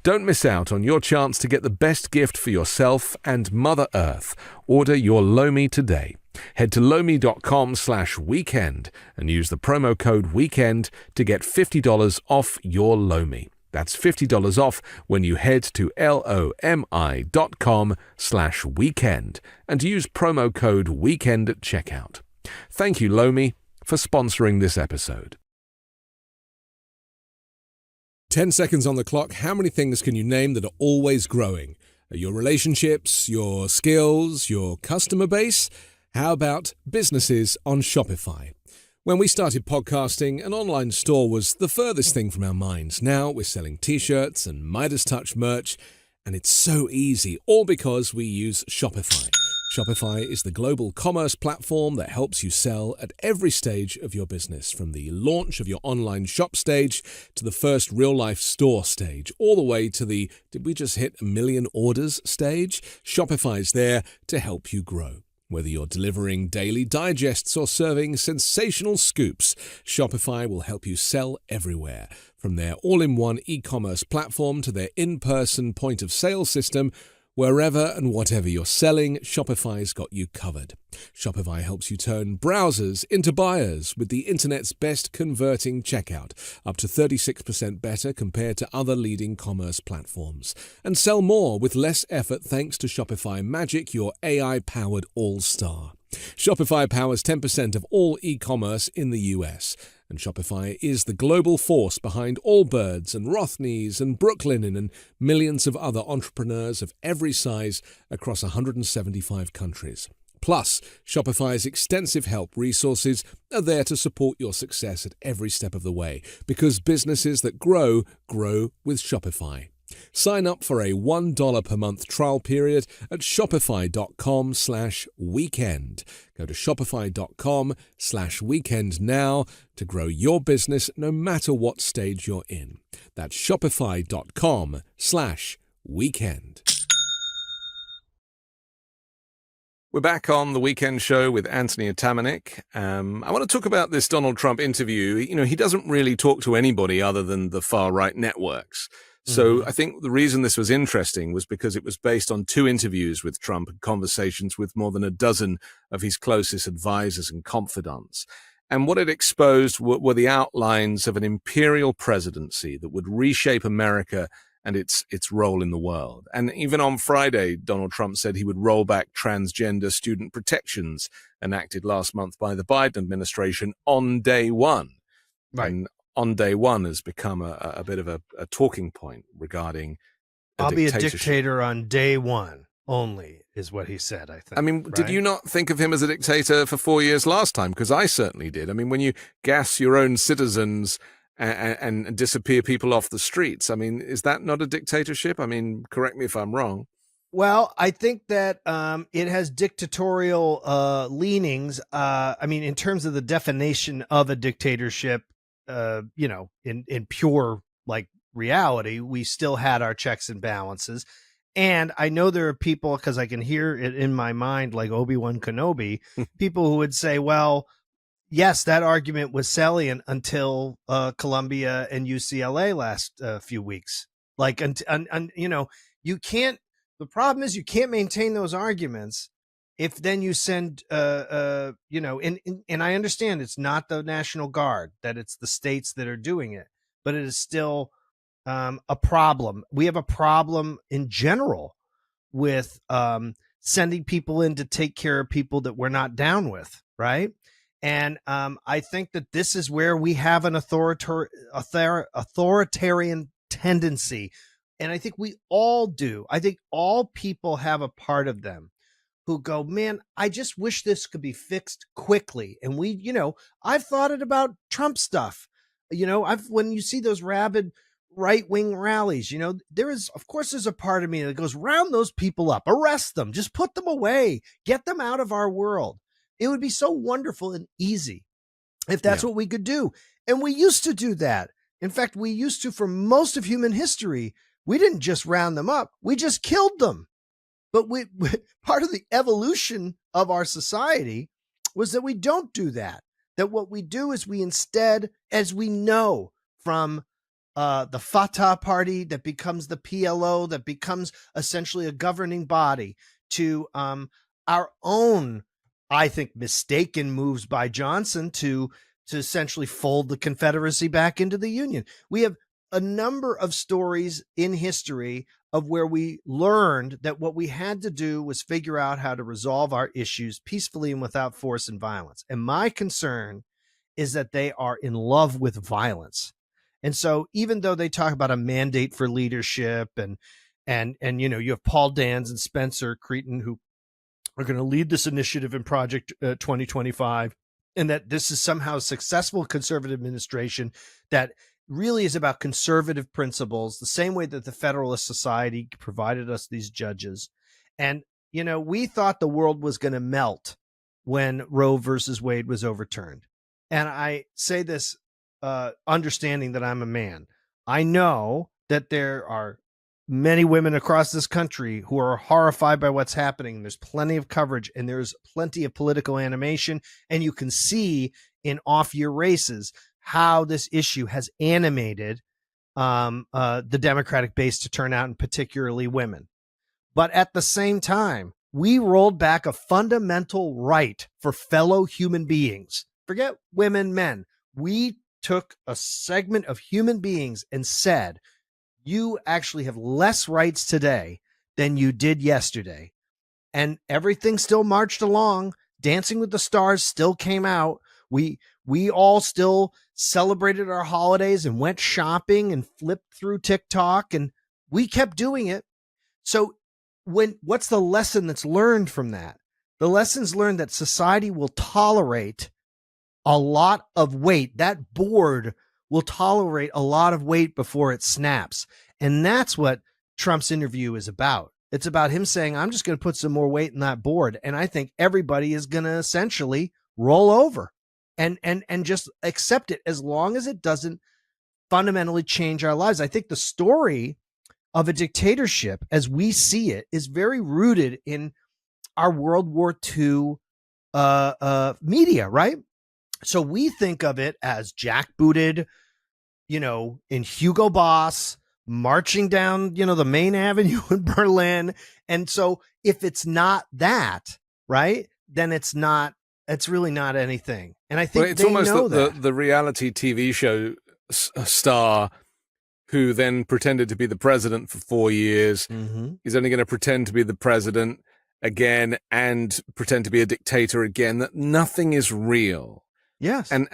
Don't miss out on your chance to get the best gift for yourself and Mother Earth. Order your Lomi today. Head to lomi.com/weekend and use the promo code WEEKEND to get $50 off your Lomi. That's $50 off when you head to lomi.com/weekend and use promo code WEEKEND at checkout. Thank you, Lomi, for sponsoring this episode. 10 seconds on the clock. How many things can you name that are always growing? Your relationships, your skills, your customer base? How about businesses on Shopify? When we started podcasting, an online store was the furthest thing from our minds. Now we're selling t-shirts and Midas Touch merch, and it's so easy, all because we use Shopify. Shopify is the global commerce platform that helps you sell at every stage of your business, from the launch of your online shop stage to the first real-life store stage, all the way to the "did we just hit 1 million orders" stage. Shopify's there to help you grow. Whether you're delivering daily digests or serving sensational scoops, Shopify will help you sell everywhere. From their all-in-one e-commerce platform to their in-person point-of-sale system, wherever and whatever you're selling, Shopify's got you covered. Shopify helps you turn browsers into buyers with the internet's best converting checkout, up to 36% better compared to other leading commerce platforms. And sell more with less effort thanks to Shopify Magic, your AI-powered all-star. Shopify powers 10% of all e-commerce in the US. And Shopify is the global force behind Allbirds and Rothney's and Brooklinen and millions of other entrepreneurs of every size across 175 countries. Plus, Shopify's extensive help resources are there to support your success at every step of the way, because businesses that grow, grow with Shopify. Sign up for a $1 per month trial period at shopify.com/weekend. Go to shopify.com/weekend now to grow your business no matter what stage you're in. That's shopify.com/weekend. We're back on The Weekend Show with Anthony Atamanuik. I want to talk about this Donald Trump interview. He doesn't really talk to anybody other than the far-right networks. So I think the reason this was interesting was because it was based on 2 interviews with Trump and conversations with more than a dozen of his closest advisors and confidants. And what it exposed were the outlines of an imperial presidency that would reshape America and its role in the world. And even on Friday, Donald Trump said he would roll back transgender student protections enacted last month by the Biden administration on day one. Right. And on day one has become a bit of a talking point regarding I'll be a dictator on day one only, is what he said, I think. I mean, right? Did you not think of him as a dictator for 4 years last time? Because I certainly did. I mean, when you gas your own citizens and disappear people off the streets, I mean, is that not a dictatorship? I mean, correct me if I'm wrong. Well, I think that it has dictatorial leanings. I mean, in terms of the definition of a dictatorship, in pure like reality, we still had our checks and balances. And I know there are people, because I can hear it in my mind, like Obi-Wan Kenobi, people who would say, well, yes, that argument was salient until Columbia and UCLA last few weeks. Like, you can't. The problem is you can't maintain those arguments if then you send, and I understand it's not the National Guard, that it's the states that are doing it, but it is still a problem. We have a problem in general with sending people in to take care of people that we're not down with, right? And I think that this is where we have an authoritarian tendency. And I think we all do. I think all people have a part of them who go, man, I just wish this could be fixed quickly. And I've thought it about Trump stuff. When you see those rabid right-wing rallies, there's a part of me that goes, round those people up, arrest them, just put them away, get them out of our world. It would be so wonderful and easy if that's what we could do. And we used to do that. In fact, we used to, for most of human history. We didn't just round them up. We just killed them. But part of the evolution of our society was that we don't do that. That what we do is we instead, as we know from the Fatah party that becomes the PLO, that becomes essentially a governing body, to our own, I think, mistaken moves by Johnson to essentially fold the Confederacy back into the Union. We have a number of stories in history of where we learned that what we had to do was figure out how to resolve our issues peacefully and without force and violence. And my concern is that they are in love with violence. And so even though they talk about a mandate for leadership and you have Paul Dans and Spencer Creighton who are going to lead this initiative in Project 2025, and that this is somehow a successful conservative administration that really is about conservative principles, the same way that the Federalist Society provided us these judges. And, we thought the world was going to melt when Roe versus Wade was overturned. And I say this understanding that I'm a man. I know that there are many women across this country who are horrified by what's happening. There's plenty of coverage and there's plenty of political animation. And you can see in off-year races how this issue has animated the Democratic base to turn out, and particularly women. But at the same time, we rolled back a fundamental right for fellow human beings. Forget women, men. We took a segment of human beings and said, you actually have less rights today than you did yesterday. And everything still marched along. Dancing with the Stars still came out. We all still celebrated our holidays and went shopping and flipped through TikTok, and we kept doing it. So what's the lesson that's learned from that? The lesson's learned that society will tolerate a lot of weight. That board will tolerate a lot of weight before it snaps. And that's what Trump's interview is about. It's about him saying, I'm just going to put some more weight in that board. And I think everybody is going to essentially roll over and just accept it, as long as it doesn't fundamentally change our lives. I think the story of a dictatorship, as we see it, is very rooted in our World War II media, right? So we think of it as jackbooted, in Hugo Boss, marching down, the main avenue in Berlin. And so if it's not that, right, then it's not it's really not anything. And I Well, think it's they almost know the reality TV show star who then pretended to be the president for 4 years. Mm-hmm. He's only going to pretend to be the president again and pretend to be a dictator again, that nothing is real. Yes. And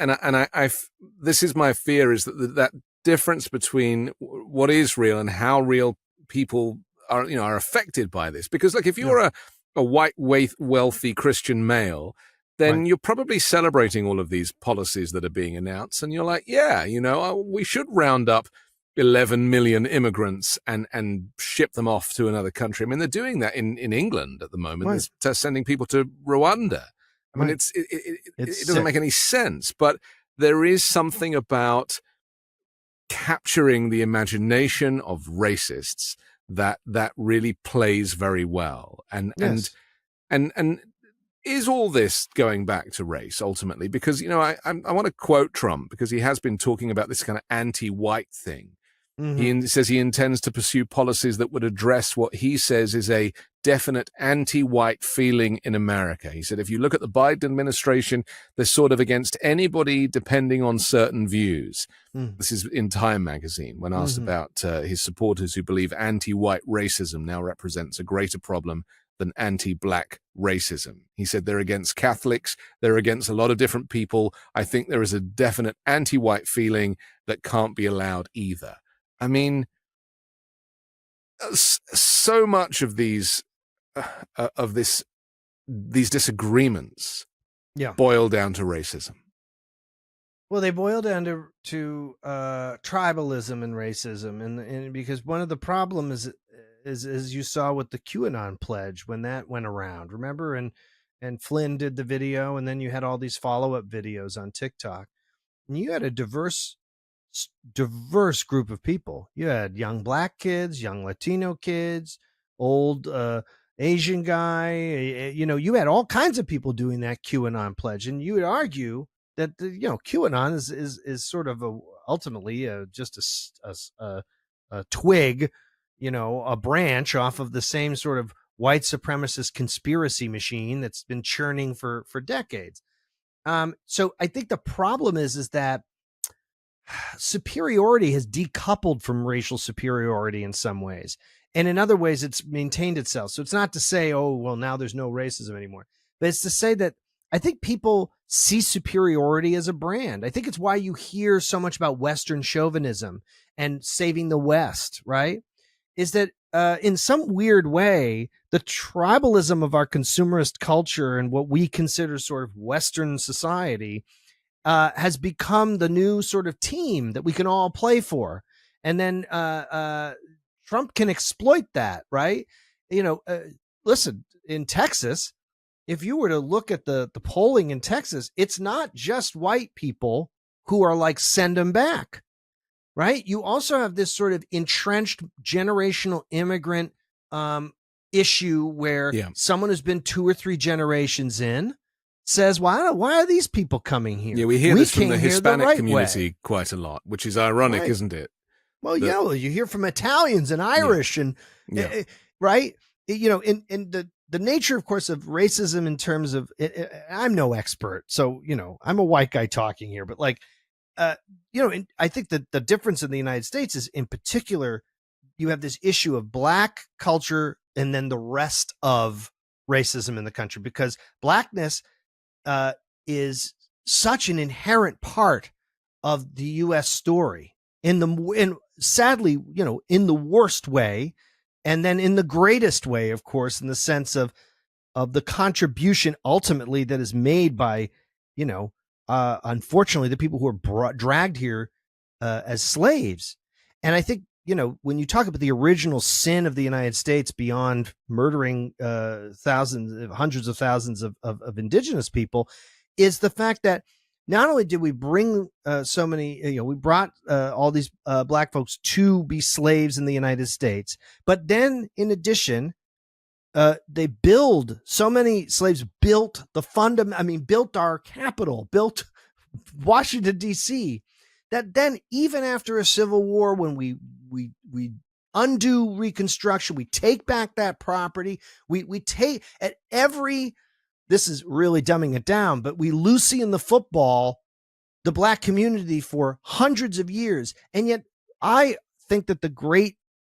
this is my fear, is that difference between what is real and how real people are affected by this. Because like, if you're a white, wealthy Christian male, then you're probably celebrating all of these policies that are being announced. And you're like, yeah, we should round up 11 million immigrants and ship them off to another country. I mean, they're doing that in England at the moment. They're sending people to Rwanda. I mean, it doesn't make any sense, but there is something about capturing the imagination of racists that really plays very well. And is all this going back to race ultimately? Because, I want to quote Trump, because he has been talking about this kind of anti-white thing. Mm-hmm. He says he intends to pursue policies that would address what he says is a definite anti-white feeling in America. He said, if you look at the Biden administration, they're sort of against anybody depending on certain views. Mm. This is in Time magazine, when asked about his supporters who believe anti-white racism now represents a greater problem than anti-black racism. He said they're against Catholics, they're against a lot of different people. I think there is a definite anti-white feeling that can't be allowed either. I mean, so much of these disagreements boil down to racism. Well, they boil down to tribalism and racism, and because one of the problems is as you saw with the QAnon pledge when that went around. Remember, and Flynn did the video, and then you had all these follow-up videos on TikTok, and you had a diverse group of people. You had young black kids, young Latino kids, old Asian guy. You had all kinds of people doing that QAnon pledge, and you would argue that QAnon is sort of ultimately just a twig, a branch off of the same sort of white supremacist conspiracy machine that's been churning for decades. So I think the problem is that superiority has decoupled from racial superiority in some ways. And in other ways, it's maintained itself. So it's not to say, oh, well, now there's no racism anymore. But it's to say that I think people see superiority as a brand. I think it's why you hear so much about Western chauvinism and saving the West, right? Is that in some weird way, the tribalism of our consumerist culture and what we consider sort of Western society has become the new sort of team that we can all play for. And then Trump can exploit that, right? Listen, in Texas, if you were to look at the polling in Texas, it's not just white people who are like, send them back, right? You also have this sort of entrenched generational immigrant issue where someone who's been 2 or 3 generations in says, why are these people coming here? Yeah, we hear this from the Hispanic community quite a lot, which is ironic, isn't it? Well, you hear from Italians and Irish and right? In the nature, of course, of racism in terms of, I'm no expert, so, I'm a white guy talking here, but like, I think that the difference in the United States is, in particular, you have this issue of black culture and then the rest of racism in the country, because blackness is such an inherent part of the U.S. story and sadly, in the worst way, and then in the greatest way, of course, in the sense of the contribution ultimately that is made by, unfortunately, the people who are dragged here as slaves. And I think, when you talk about the original sin of the United States beyond murdering hundreds of thousands of indigenous people, is the fact that not only did we bring so many, we brought all these black folks to be slaves in the United States, but then in addition, they build so many slaves, built built our capital, built Washington, D.C., that then even after a civil war, when we undo Reconstruction, we take back that property, we take at every this is really dumbing it down, but we Lucy in the football, the black community for hundreds of years. And yet I think that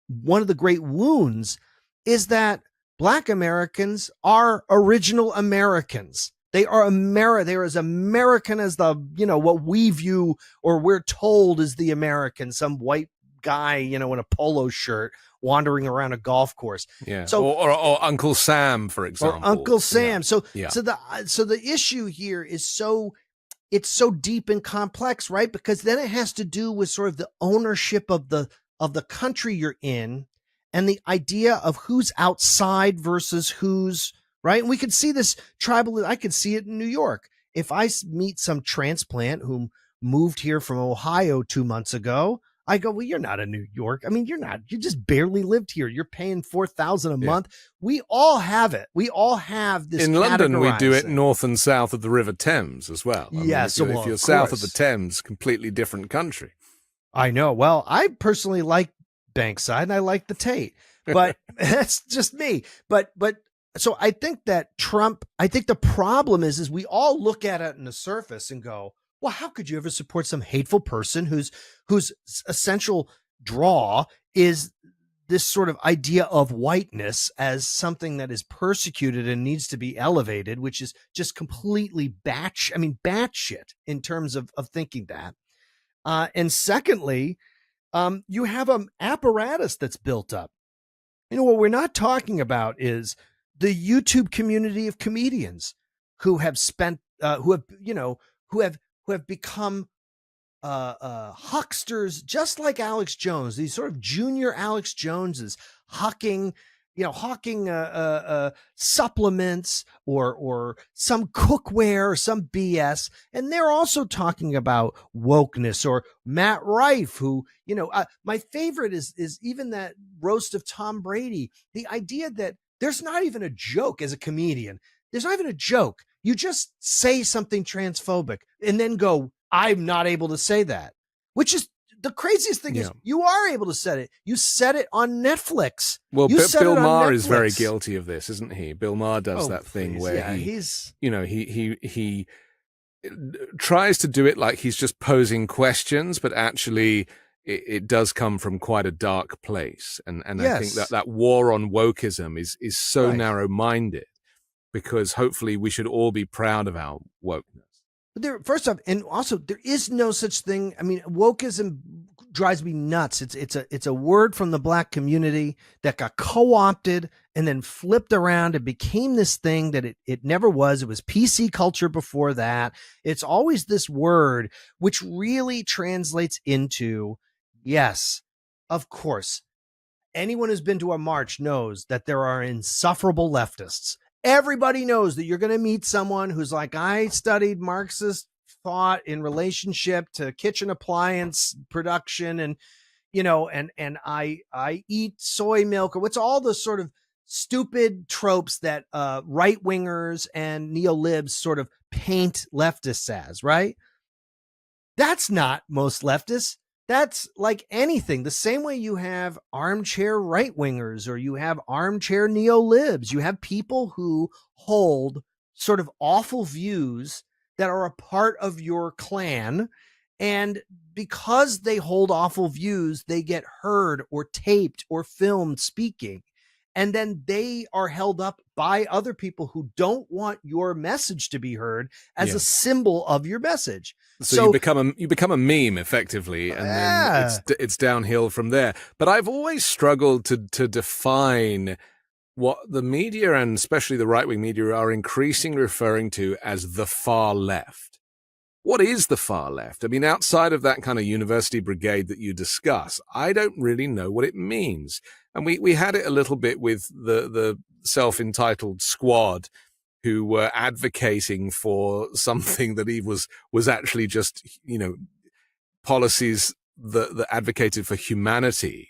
one of the great wounds is that black Americans are original Americans. They are they're as American as what we view or we're told is the American, some white guy, in a polo shirt wandering around a golf course. Yeah. So, or Uncle Sam, for example. Or Uncle Sam. Yeah. So the issue here is it's so deep and complex, right? Because then it has to do with sort of the ownership of the country you're in and the idea of who's outside versus who's right. And we could see this tribal. I could see it in New York. If I meet some transplant who moved here from Ohio 2 months ago, I go, well, you're not a New York. I mean, you're not. You just barely lived here. You're paying $4,000 a month. We all have it. We all have this. In London, we do it north and south of the River Thames as well. Yes. If you're south of the Thames, completely different country. I know. Well, I personally like Bankside and I like the Tate, but that's just me. But so I think that the problem is we all look at it on the surface and go, well, how could you ever support some hateful person whose essential draw is this sort of idea of whiteness as something that is persecuted and needs to be elevated, which is just completely batshit in terms of thinking that. And secondly, you have an apparatus that's built up. What we're not talking about is the YouTube community of comedians who have become hucksters, just like Alex Jones, these sort of junior Alex Joneses hawking supplements or some cookware or some BS. And they're also talking about wokeness, or Matt Rife, who, my favorite is even that roast of Tom Brady. The idea that there's not even a joke as a comedian. There's not even a joke. You just say something transphobic and then go, I'm not able to say that, which is the craziest thing. Is you are able to say it. You said it on Netflix. Well, Bill Maher is very guilty of this, isn't he? Bill Maher does that thing where he tries to do it like he's just posing questions, but actually it does come from quite a dark place. And I think that war on wokeism is so narrow-minded, because hopefully we should all be proud of our wokeness. First off, and also there is no such thing. I mean, wokeism drives me nuts. It's a word from the black community that got co-opted and then flipped around and became this thing that it never was. It was PC culture before that. It's always this word, which really translates into, yes, of course, anyone who's been to a march knows that there are insufferable leftists. Everybody knows that you're going to meet someone who's like, I studied Marxist thought in relationship to kitchen appliance production, and I eat soy milk, or what's all the sort of stupid tropes that right wingers and neo-libs sort of paint leftists as, right? That's not most leftists. That's like anything. The same way you have armchair right wingers or you have armchair neo-libs. You have people who hold sort of awful views that are a part of your clan. And because they hold awful views, they get heard or taped or filmed speaking. And then they are held up by other people who don't want your message to be heard as a symbol of your message. So you become a meme effectively, and then it's downhill from there. But I've always struggled to define what the media, and especially the right-wing media, are increasingly referring to as the far left. What is the far left? I mean, outside of that kind of university brigade that you discuss, I don't really know what it means. And we had it a little bit with the self-entitled squad, who were advocating for something that he was actually just, policies that advocated for humanity.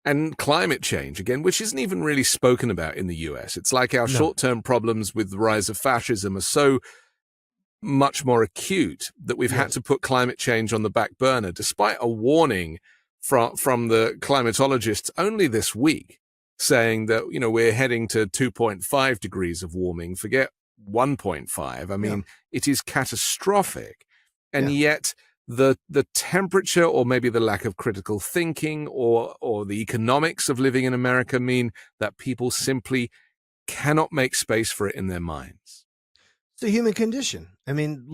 And climate change, again, which isn't even really spoken about in the US. It's like our short-term problems with the rise of fascism are so much more acute that we've had to put climate change on the back burner, despite a warning from the climatologists only this week saying that, we're heading to 2.5 degrees of warming. Forget 1.5. I mean, it is catastrophic. And Yeah. yet the temperature, or maybe the lack of critical thinking, or the economics of living in America mean that people simply cannot make space for it in their minds. It's the human condition. I mean,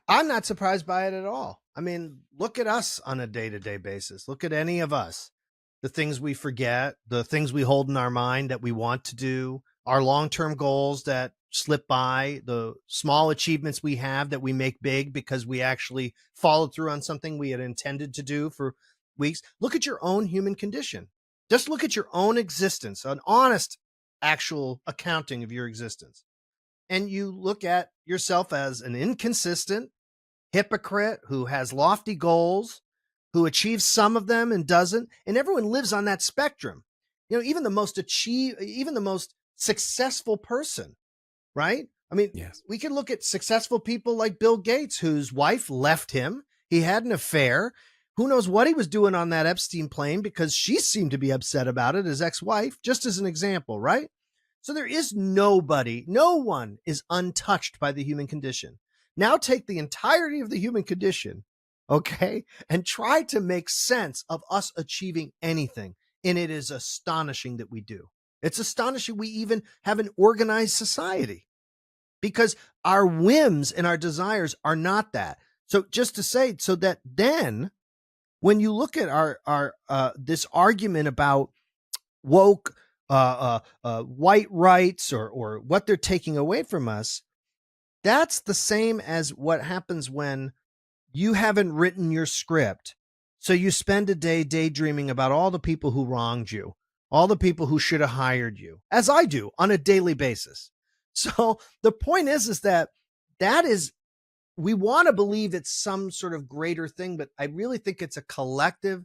I'm not surprised by it at all. I mean, look at us on a day-to-day basis. Look at any of us. The things we forget, the things we hold in our mind that we want to do, our long-term goals that slip by, the small achievements we have that we make big because we actually followed through on something we had intended to do for weeks. Look at your own human condition. Just look at your own existence, an honest, actual accounting of your existence. And you look at yourself as an inconsistent hypocrite who has lofty goals, who achieves some of them and doesn't. And everyone lives on that spectrum. You know, even the most successful person, right? I mean, Yes. We can look at successful people like Bill Gates, whose wife left him. He had an affair. Who knows what he was doing on that Epstein plane, because she seemed to be upset about it, his ex-wife, just as an example, right? So there is no one is untouched by the human condition. Now take the entirety of the human condition, okay, and try to make sense of us achieving anything. And it is astonishing that we do. It's astonishing we even have an organized society, because our whims and our desires are not that. So just to say, so that then when you look at our this argument about woke white rights or what they're taking away from us, that's the same as what happens when you haven't written your script. So you spend a day daydreaming about all the people who wronged you, all the people who should have hired you, as I do on a daily basis. So the point is that we want to believe it's some sort of greater thing, but I really think it's a collective,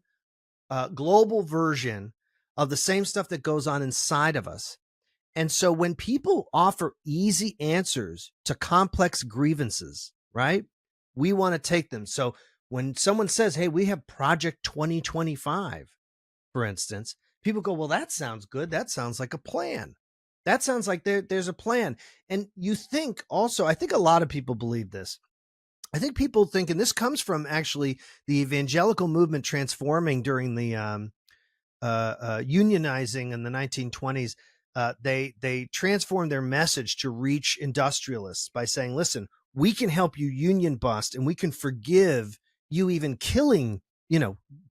global version of the same stuff that goes on inside of us. And so when people offer easy answers to complex grievances, right, we want to take them. So when someone says, hey, we have Project 2025, for instance, people go, well, that sounds good. That sounds like a plan. That sounds like there's a plan. And you think also, I think a lot of people believe this. I think people think, and this comes from actually the evangelical movement transforming during the unionizing in the 1920s. They transformed their message to reach industrialists by saying, listen, we can help you union bust, and we can forgive you even killing,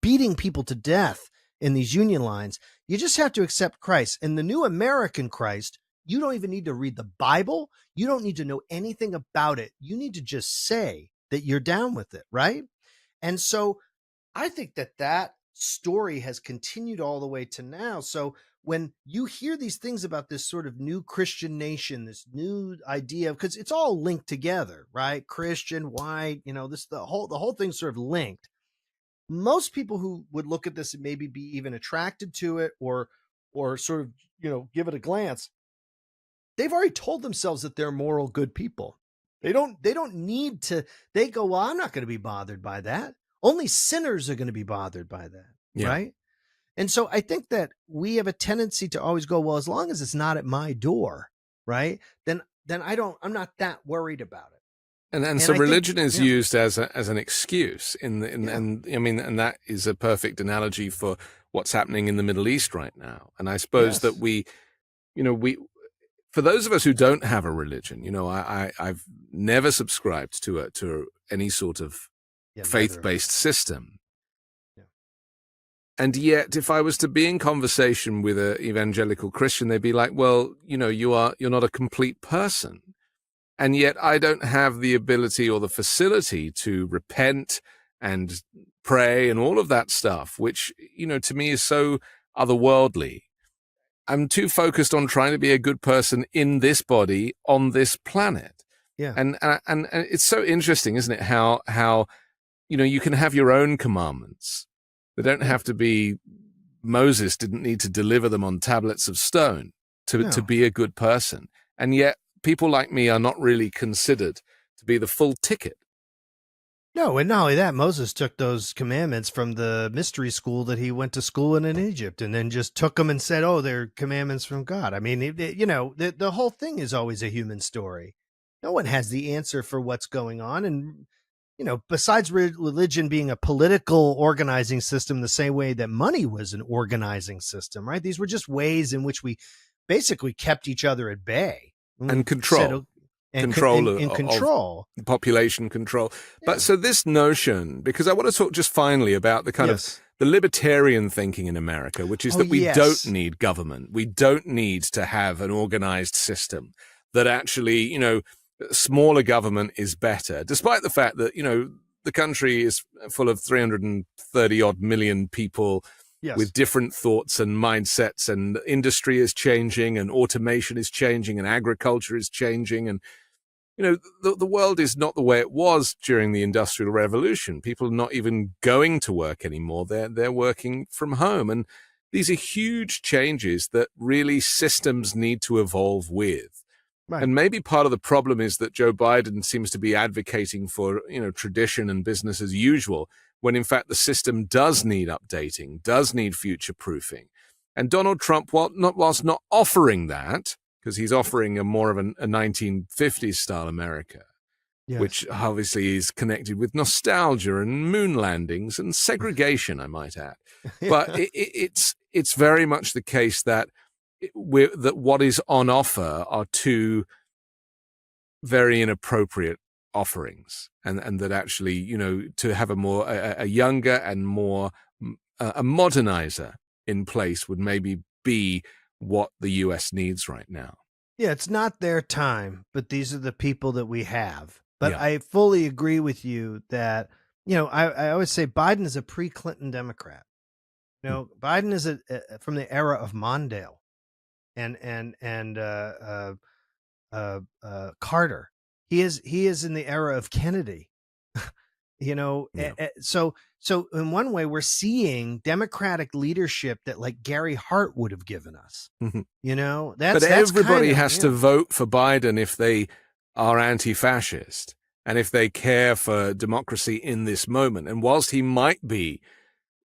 beating people to death in these union lines. You just have to accept Christ. And the new American Christ, you don't even need to read the Bible. You don't need to know anything about it. You need to just say that you're down with it, right? And so I think that story has continued all the way to now. So when you hear these things about this sort of new Christian nation, this new idea, because it's all linked together, right? Christian, white, the whole thing's sort of linked. Most people who would look at this and maybe be even attracted to it or sort of, give it a glance, they've already told themselves that they're moral, good people. They don't need to, they go, well, I'm not going to be bothered by that. Only sinners are going to be bothered by that. Yeah. Right. And so I think that we have a tendency to always go, well, as long as it's not at my door, right, then I'm not that worried about it. And so religion is used as an excuse and that is a perfect analogy for what's happening in the Middle East right now. And I suppose that we for those of us who don't have a religion, I've never subscribed to any sort of faith-based system. Yeah. And yet, if I was to be in conversation with an evangelical Christian, they'd be like, well, you're not a complete person. And yet I don't have the ability or the facility to repent and pray and all of that stuff, which, to me is so otherworldly. I'm too focused on trying to be a good person in this body on this planet. Yeah. And it's so interesting, isn't it? How you can have your own commandments. They don't have to be, Moses didn't need to deliver them on tablets of stone to be a good person. And yet people like me are not really considered to be the full ticket. No, and not only that, Moses took those commandments from the mystery school that he went to school in Egypt, and then just took them and said, "Oh, they're commandments from God." I mean, the whole thing is always a human story. No one has the answer for what's going on, and besides religion being a political organizing system, the same way that money was an organizing system, right? These were just ways in which we basically kept each other at bay and control. Control. Population control. Yeah. But so this notion, because I want to talk just finally about the kind of the libertarian thinking in America, which is that we don't need government. We don't need to have an organized system, that actually, smaller government is better, despite the fact that, the country is full of 330 odd million people with different thoughts and mindsets, and industry is changing, and automation is changing, and agriculture is changing. And, the world is not the way it was during the Industrial Revolution. People are not even going to work anymore. They're working from home. And these are huge changes that really systems need to evolve with. Right. And maybe part of the problem is that Joe Biden seems to be advocating for, tradition and business as usual, when in fact the system does need updating, does need future proofing. And Donald Trump, whilst not offering that, because he's offering a more of a 1950s style America, which obviously is connected with nostalgia and moon landings and segregation, I might add. But it's very much the case that that what is on offer are two very inappropriate offerings, and that actually, to have a younger and more a modernizer in place would maybe be what the U.S. needs right now. Yeah, it's not their time, but these are the people that we have. But I fully agree with you that, I always say Biden is a pre-Clinton Democrat. Biden is from the era of Mondale and Carter. He is in the era of Kennedy. So in one way, we're seeing Democratic leadership that like Gary Hart would have given us. Mm-hmm. But everybody has to vote for Biden if they are anti-fascist and if they care for democracy in this moment. And whilst he might be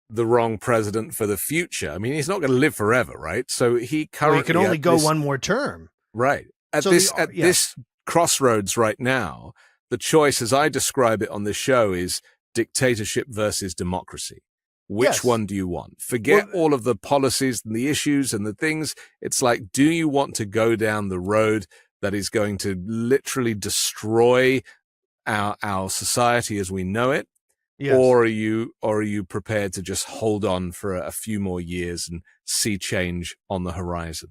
the wrong president for the future, I mean, he's not going to live forever, right? So he can only go one more term, right? At this crossroads right now, the choice, as I describe it on this show, is dictatorship versus democracy. Which one do you want? Forget all of the policies and the issues and the things. It's like, do you want to go down the road that is going to literally destroy our society as we know it? Yes. Or are you prepared to just hold on for a few more years and see change on the horizon?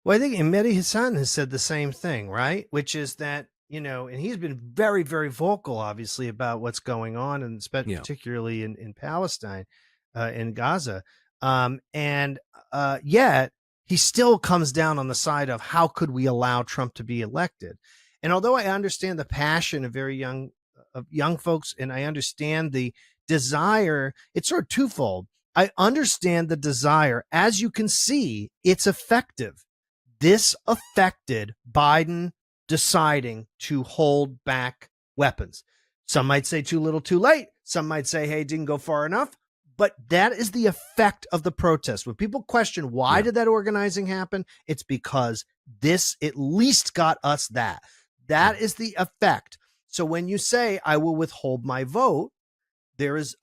Well, I think Mehdi Hassan has said the same thing, right? Which is that, and he's been very, very vocal, obviously, about what's going on, and particularly in Palestine, in Gaza. Yet he still comes down on the side of how could we allow Trump to be elected? And although I understand the passion of young folks, and I understand the desire, it's sort of twofold. I understand the desire. As you can see, it's effective. This affected Biden deciding to hold back weapons. Some might say too little, too late. Some might say, hey, it didn't go far enough. But that is the effect of the protest. When people question why did that organizing happen, it's because this at least got us that. That is the effect. So when you say, I will withhold my vote, there is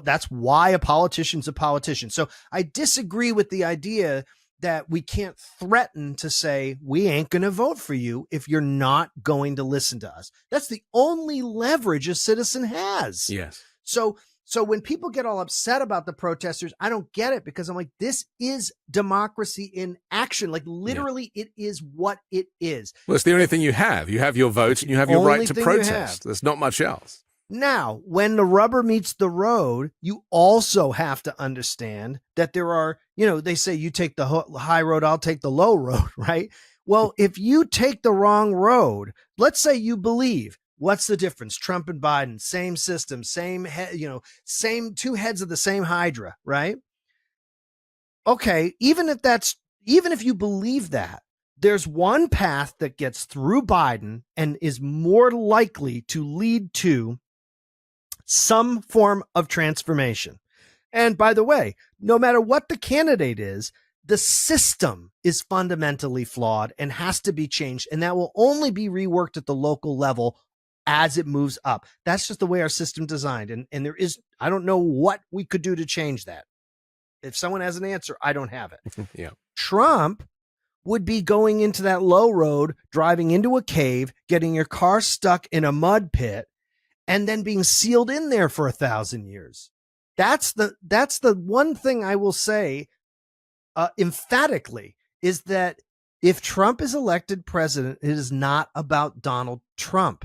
that's why a politician's a politician. So I disagree with the idea that we can't threaten to say, we ain't going to vote for you if you're not going to listen to us. That's the only leverage a citizen has. Yes. So when people get all upset about the protesters, I don't get it, because I'm like, this is democracy in action. Like literally it is what it is. Well, it's the only thing you have. You have your vote and you have your right to protest. There's not much else. Now, when the rubber meets the road, you also have to understand that there are, they say you take the high road, I'll take the low road, right? Well, if you take the wrong road, let's say you believe, what's the difference? Trump and Biden, same system, same two heads of the same hydra, right? Okay, even if you believe that, there's one path that gets through Biden and is more likely to lead to some form of transformation. And by the way, no matter what the candidate is, the system is fundamentally flawed and has to be changed. And that will only be reworked at the local level as it moves up. That's just the way our system designed. And there is, I don't know what we could do to change that. If someone has an answer, I don't have it. Yeah. Trump would be going into that low road, driving into a cave, getting your car stuck in a mud pit, and then being sealed in there for 1,000 years. That's the one thing I will say emphatically, is that if Trump is elected president, it is not about Donald Trump.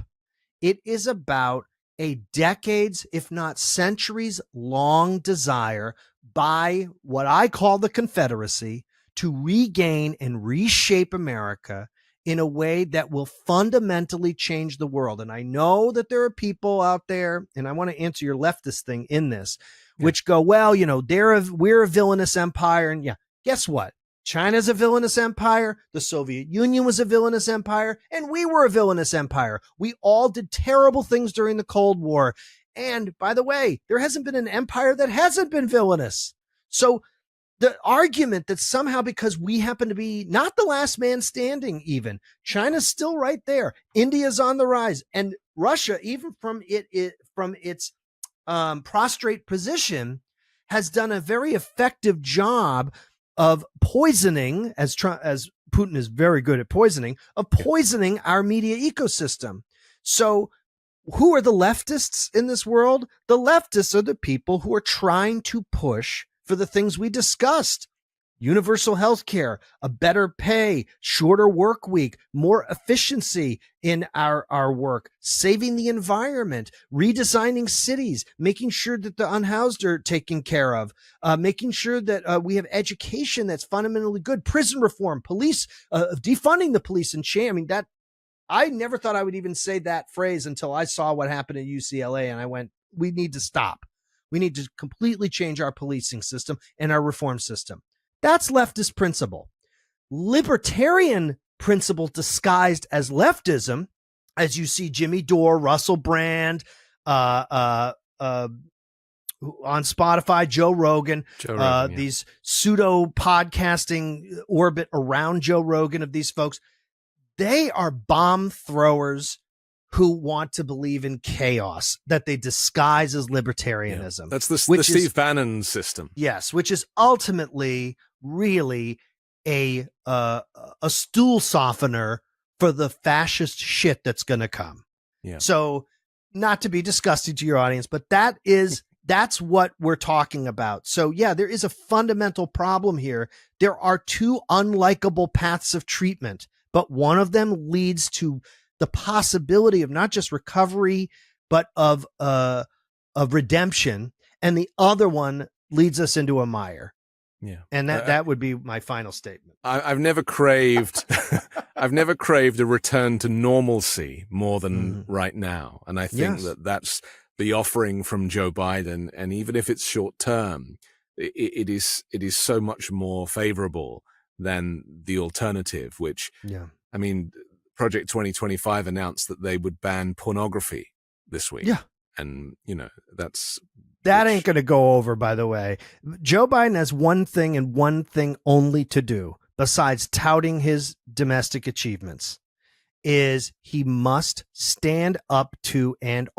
It is about a decades, if not centuries long desire by what I call the Confederacy to regain and reshape America in a way that will fundamentally change the world. And I know that there are people out there, and I want to answer your leftist thing in this, which go, well, you know, we're a villainous empire. And yeah, guess what? China's a villainous empire. The Soviet Union was a villainous empire, and we were a villainous empire. We all did terrible things during the Cold War. And by the way, there hasn't been an empire that hasn't been villainous. So the argument that somehow because we happen to be not the last man standing, even China's still right there, India's on the rise, and Russia, even from its prostrate position, has done a very effective job of poisoning, as Putin is very good at poisoning, of poisoning our media ecosystem. So who are the leftists in this world? The leftists are the people who are trying to push for the things we discussed: universal health care, a better pay, shorter work week, more efficiency in our work, saving the environment, redesigning cities, making sure that the unhoused are taken care of, making sure that we have education that's fundamentally good, prison reform, police, defunding the police and shame. I mean, that I never thought I would even say that phrase until I saw what happened at UCLA, and I went, we need to stop. We need to completely change our policing system and our reform system. That's leftist principle. Libertarian principle disguised as leftism, as you see Jimmy Dore, Russell Brand, on Spotify, Joe Rogan, these pseudo podcasting orbit around Joe Rogan of these folks. They are bomb throwers who want to believe in chaos that they disguise as libertarianism. Yeah, that's the Steve Bannon system. Yes, which is ultimately really a stool softener for the fascist shit that's going to come. Yeah. So, not to be disgusting to your audience, but that's what we're talking about. So yeah, there is a fundamental problem here. There are two unlikable paths of treatment, but one of them leads to the possibility of not just recovery, but of redemption. And the other one leads us into a mire. Yeah. And that would be my final statement. I've never craved, I've never craved a return to normalcy more than right now. And I think that's the offering from Joe Biden. And even if it's short term, it is so much more favorable than the alternative, which, I mean, Project 2025 announced that they would ban pornography this week. Yeah. And, you know, that ain't going to go over, by the way. Joe Biden has one thing and one thing only to do, besides touting his domestic achievements, is he must stand up to and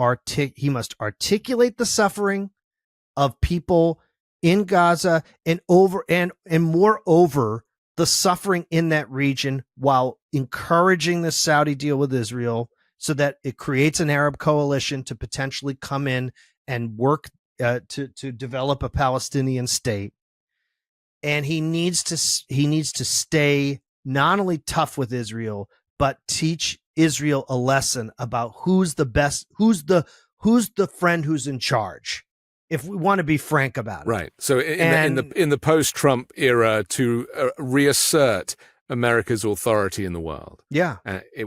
he must articulate the suffering of people in Gaza and moreover, the suffering in that region, while encouraging the Saudi deal with Israel so that it creates an Arab coalition to potentially come in and work to develop a Palestinian state. And he needs to stay not only tough with Israel, but teach Israel a lesson about who's the best, who's the friend who's in charge, if we want to be frank about it. Right. So in the post-Trump era, to reassert America's authority in the world. Yeah.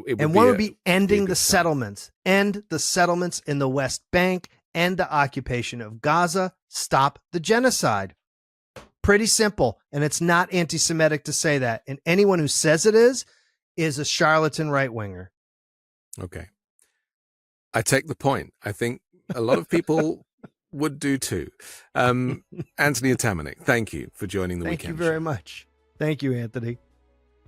One would be ending the settlements, end the settlements in the West Bank, end the occupation of Gaza, stop the genocide. Pretty simple. And it's not anti-Semitic to say that. And anyone who says it is a charlatan right-winger. Okay. I take the point. I think a lot of people would do too. Anthony Atamanuik, thank you for joining the Thank Weekend you very Show. much. Thank you, Anthony.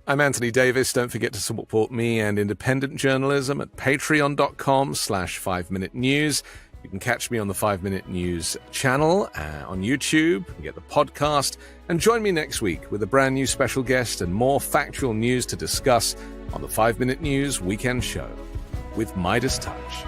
I'm Anthony Davis. Don't forget to support me and independent journalism at patreon.com/5Minute News. You can catch me on the 5 Minute News channel on YouTube. You get the podcast. And join me next week with a brand new special guest and more factual news to discuss on the 5 Minute News Weekend Show with Midas Touch.